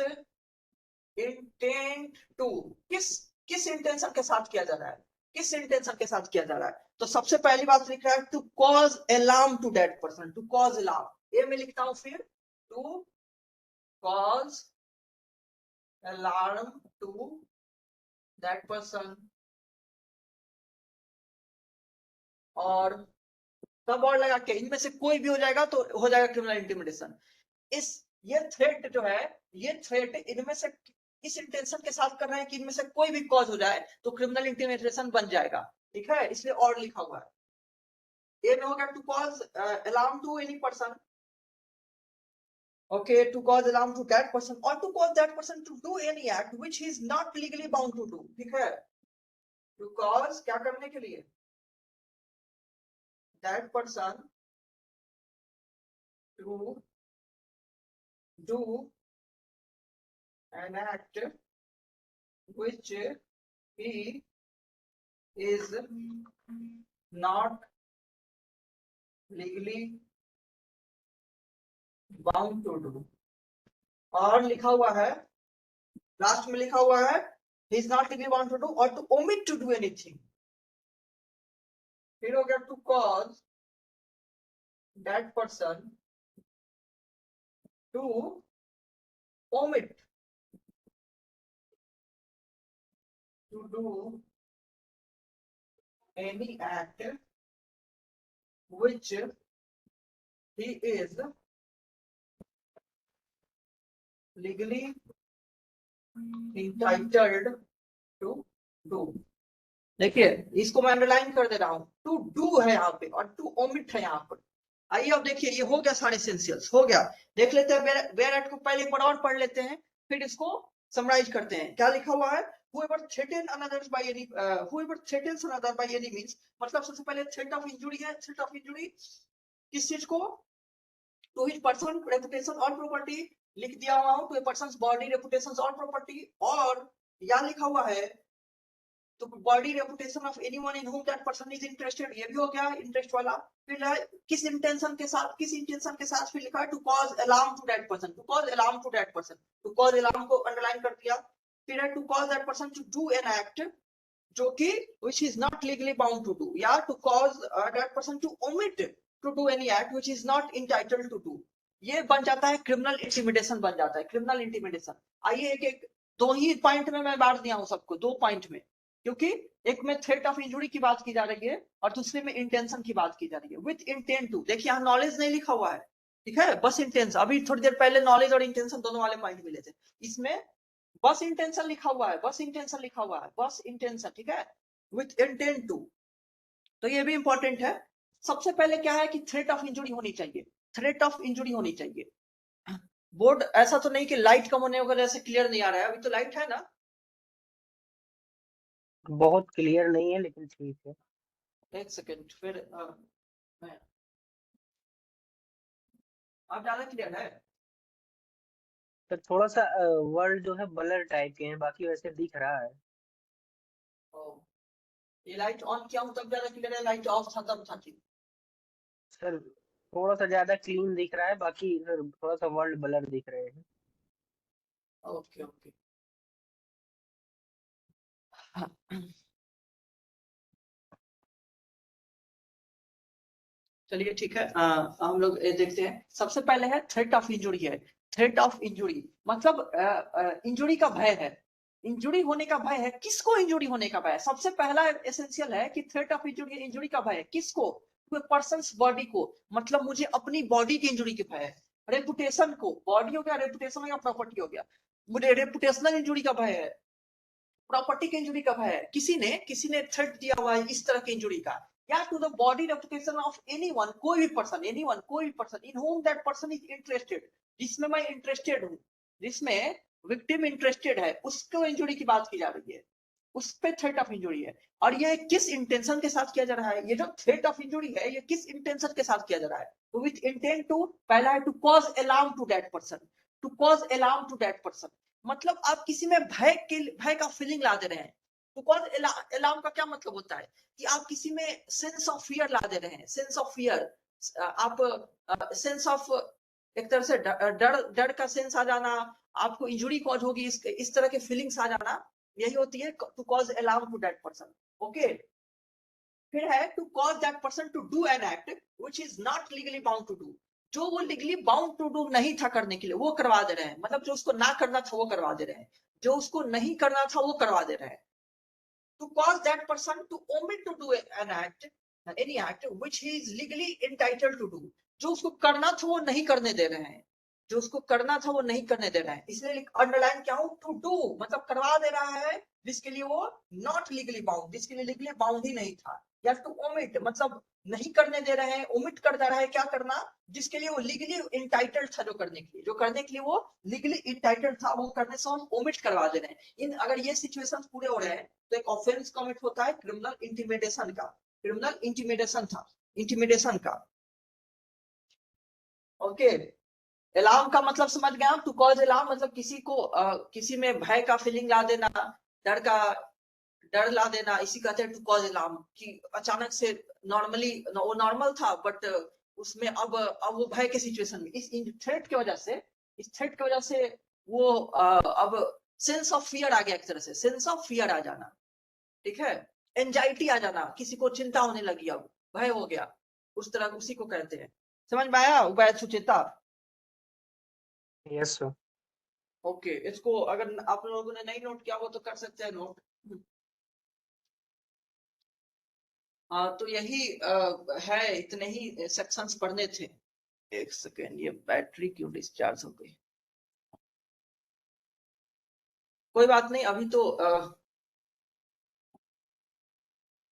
intent to, किस इंटेंशन के साथ किया जा रहा है? किस इंटेंशन के साथ किया जा रहा है? तो सबसे पहली बात लिख रहा है to cause alarm to that person, to cause alarm. ये मैं लिखता हूं फिर, to cause alarm to that person, और तब और लगा के इनमें से कोई भी हो जाएगा तो हो जाएगा क्रिमिनल इंटिमिडेशन। ये थ्रेट जो है, ये थ्रेट इनमें से इस इंटेंशन के साथ कर रहे हैं कि इनमें से कोई भी कॉज हो जाए तो क्रिमिनल इंटिमिडेशन बन जाएगा। ठीक है, इसलिए और लिखा हुआ है। ये में होगा to cause alarm to any person, okay, to cause alarm to that person, और to cause that person to do any act which he is not legally bound to do. ठीक है, टू कॉज क्या करने के लिए? that person to do an act which he is not legally bound to do। और लिखा हुआ है, लास्ट में लिखा हुआ है he is not legally bound to do or to omit to do anything। फिर हो गया to cause that person to omit to do any act which he is legally entitled to do। देखिए इसको मैं अंडरलाइन कर दे रहा हूं, to do है यहाँ पे और टू ओमिट है यहाँ पर। आइए अब देखिए, ये हो गया सारे एसेंशियल्स, हो गया। देख लेते हैं वेयर एट को पहले एक बार और पढ़ लेते हैं, फिर इसको समराइज करते हैं। क्या लिखा हुआ है? whoever threaten another by any whoever threatens another by any means, मतलब सबसे पहले थ्रेट ऑफ इंजुरी है। थ्रेट ऑफ इंजुरी किस चीज को? टू हिज पर्सन, रेपुटेशन और प्रॉपर्टी। लिख दिया हुआ हूं, to a person's body, reputation और प्रॉपर्टी। और यहाँ लिखा हुआ है तो body reputation of anyone in whom that person is interested, ये भी हो गया इंटरेस्ट वाला। फिर किस इंटेंशन के साथ, किस इंटेंशन के साथ, फिर लिखा है to cause alarm to that person, to cause alarm to that person, to cause alarm को अंडरलाइन कर दिया। फिर है to cause that person to do an act जो कि which is not legally bound to do, या to cause that person to omit to do any act which is not entitled to do, ये बन जाता है criminal intimidation, बन जाता है क्रिमिनल इंटिमिडेशन। आइए एक एक दो ही पॉइंट में मैं बांट दिया हूं सबको, दो पॉइंट में, क्योंकि एक में थ्रेट ऑफ इंजुरी की बात की जा रही है और दूसरे में इंटेंशन की बात की जा रही है। विथ इंटेंट टू, देखिए यहाँ नॉलेज नहीं लिखा हुआ है, ठीक है, बस इंटेंशन। अभी थोड़ी देर पहले नॉलेज और इंटेंशन दोनों वाले पॉइंट मिले थे, इसमें बस इंटेंशन लिखा हुआ है, बस इंटेंशन लिखा हुआ है, बस इंटेंशन, ठीक है, विथ इंटेंट टू। तो ये भी इंपॉर्टेंट है। सबसे पहले क्या है कि थ्रेट ऑफ इंजुरी होनी चाहिए, थ्रेट ऑफ इंजुरी होनी चाहिए। बोर्ड ऐसा तो नहीं कि लाइट कम होने वगैरह से क्लियर नहीं आ रहा है, अभी तो लाइट है ना? बहुत क्लियर नहीं है लेकिन ठीक है। एक सेकेंड, फिर अब ज्यादा क्लियर है? तो थोड़ा सा वर्ड जो है ब्लर टाइप के हैं, बाकी वैसे दिख रहा है। ये लाइट ऑन किया हूं तब ज्यादा क्लियर है, लाइट ऑफ था तब था ठीक? सर थोड़ा सा ज्यादा क्लीन दिख रहा है, बाकी सर थोड़ा सा वर्ड ब्लर दिख रहे हैं। Okay okay. चलिए ठीक है, हम लोग ये देखते हैं। सबसे पहले है थ्रेट ऑफ इंजुरी है। थ्रेट ऑफ इंजुरी मतलब इंजुरी का भय है, इंजुरी होने का भय है। किसको इंजुरी होने का भय है? सबसे पहला एसेंशियल है कि थ्रेट ऑफ इंजुरी, इंजुरी का भय है किसको? पर्सन्स बॉडी को, मतलब मुझे अपनी बॉडी की इंजुरी के भय है। रेपुटेशन को, बॉडी हो गया, रेपुटेशन हो गया, प्रॉपर्टी हो गया, मुझे रेपुटेशनल इंजुरी का भय है, प्रॉपर्टी की इंजुरी का भय है। किसी ने थ्रेट दिया हुआ है इस तरह की इंजुरी का, या to the body reputation of anyone, कोई भी पर्सन, एनीवन कोई भी person, in whom that person is interested, जिसमें मैं इंटरेस्टेड हूं, जिसमें विक्टिम इंटरेस्टेड है, उसको इंजुरी की बात की जा रही है, उस पे थ्रेट ऑफ इंजुरी है। और ये किस इंटेंशन के साथ किया जा रहा है? ये जो थ्रेट ऑफ इंजुरी है ये किस इंटेंशन के साथ किया जा रहा है? तो विथ इंटेंट टू, पहला है to cause alarm to that person, to cause alarm to that person, मतलब आप किसी में भय का फीलिंग ला दे रहे हैं। तो कॉज अलार्म का क्या मतलब होता है कि आप किसी में सेंस ऑफ फियर ला दे रहे हैं, सेंस ऑफ फियर, आप सेंस ऑफ, एक तरह से डर डर का सेंस आ जाना, आपको इंजुरी कॉज होगी इस तरह के फीलिंग्स आ जाना, यही होती है to cause alarm to that person. Okay, फिर है to cause that person to do an act which is not legally bound to do, जो वो लीगली बाउंड टू डू नहीं था करने के लिए, वो करवा दे रहे हैं, मतलब जो उसको ना करना था वो करवा दे रहे हैं, जो उसको नहीं करना था वो करवा दे रहे हैं। To cause that person to omit to do an act, any act which he is legally entitled to do, जो उसको करना था वो नहीं करने दे रहे हैं, जो उसको करना था वो नहीं करने दे रहा है, इसलिए अंडरलाइन क्या हूं, टू डू मतलब करवा दे रहा है, जिसके लिए वो नॉट लीगली बाउंड, जिसके लिए लीगली बाउंड ही नहीं था। या टू ओमिट मतलब नहीं करने दे रहे हैं, ओमिट कर दे रहा है क्या करना, जिसके लिए वो लीगली इंटाइटल्ड था, जो करने के लिए, जो करने के लिए वो लीगली इंटाइटल्ड था, वो करने से हम ओमिट करवा दे रहे हैं। इन अगर ये सिचुएशन पूरे हो रहे हैं तो एक ऑफेंस कमिट होता है क्रिमिनल इंटिमिडेशन का, क्रिमिनल इंटिमिडेशन था, इंटिमिडेशन का। ओके, अलार्म का मतलब समझ गया? टू कॉज अलार्म मतलब किसी को किसी में भय का फीलिंग ला देना, डर का, डर ला देना, इसी कहते हैं टू कॉज अलार्म, कि अचानक से नॉर्मली वो नॉर्मल था बट उसमें अब वो भय के सिचुएशन में, इस थ्रेट की वजह से, इस थ्रेट की वजह से वो अब सेंस ऑफ फियर आ गया, एक तरह से सेंस ऑफ फियर आ जाना, ठीक है, एंजाइटी आ जाना, किसी को चिंता होने लगी, अब भय हो गया, उस तरह उसी को कहते हैं। समझ में आया? उपाय सुचिंता। Yes sir. ओके, इसको अगर आप लोगों ने नहीं नोट किया हो तो कर सकते हैं नोट। तो यही है, इतने ही सेक्शंस पढ़ने थे। एक सेकेंड, ये बैटरी क्यों डिस्चार्ज हो गई? कोई बात नहीं, अभी तो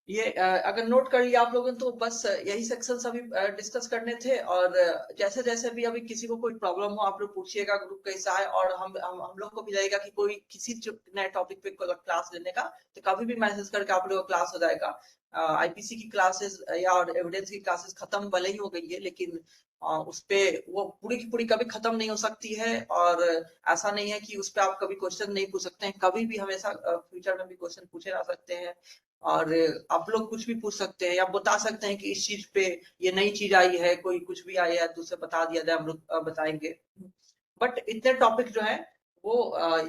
ये अगर नोट कर लिया आप लोगों ने तो बस यही सेक्शन अभी डिस्कस करने थे। और जैसे जैसे भी अभी किसी को कोई प्रॉब्लम हो आप लोग पूछिएगा, ग्रुप कैसा है। और हम लोग को भी रहेगा कि कोई किसी नए टॉपिक पे कोई क्लास लेने का, तो कभी भी मैसेज करके आप लोगों का क्लास हो जाएगा। आईपीसी की क्लासेस या और एविडेंस की क्लासेस खत्म भले ही हो गई है, लेकिन उस पे वो पूरी की पूरी कभी खत्म नहीं हो सकती है। और ऐसा नहीं है कि उस पे आप कभी क्वेश्चन नहीं पूछ सकते हैं, कभी भी हमेशा फ्यूचर में भी क्वेश्चन पूछे जा सकते हैं। और आप लोग कुछ भी पूछ सकते हैं या बता सकते हैं कि इस चीज पे ये नई चीज आई है, कोई कुछ भी आई है तो उसे बता दिया जाए, हम लोग बताएंगे। बट इतने टॉपिक जो है वो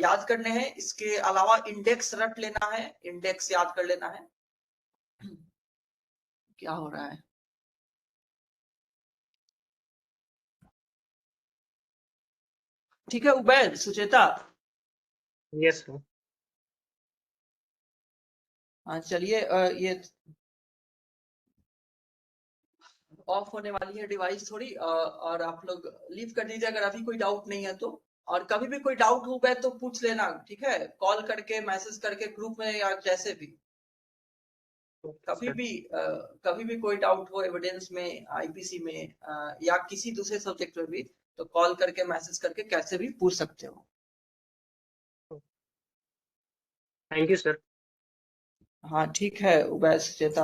याद करने हैं। इसके अलावा इंडेक्स रट लेना है, इंडेक्स याद कर लेना है। क्या हो रहा है? ठीक है उबैद, सुचेता। Yes sir. हाँ चलिए, ये ऑफ होने वाली है डिवाइस थोड़ी, और आप लोग लीव कर दीजिए अगर अभी कोई डाउट नहीं है तो। और कभी भी कोई डाउट होगा तो पूछ लेना, ठीक है? कॉल करके, मैसेज करके, ग्रुप में या जैसे भी। कभी सर भी कभी भी कोई डाउट हो एविडेंस में, आईपीसी में, या किसी दूसरे सब्जेक्ट में भी, तो कॉल करके, मैसेज करके कैसे भी पूछ सकते हो। Thank you sir. हाँ ठीक है उबैद, सुचेता।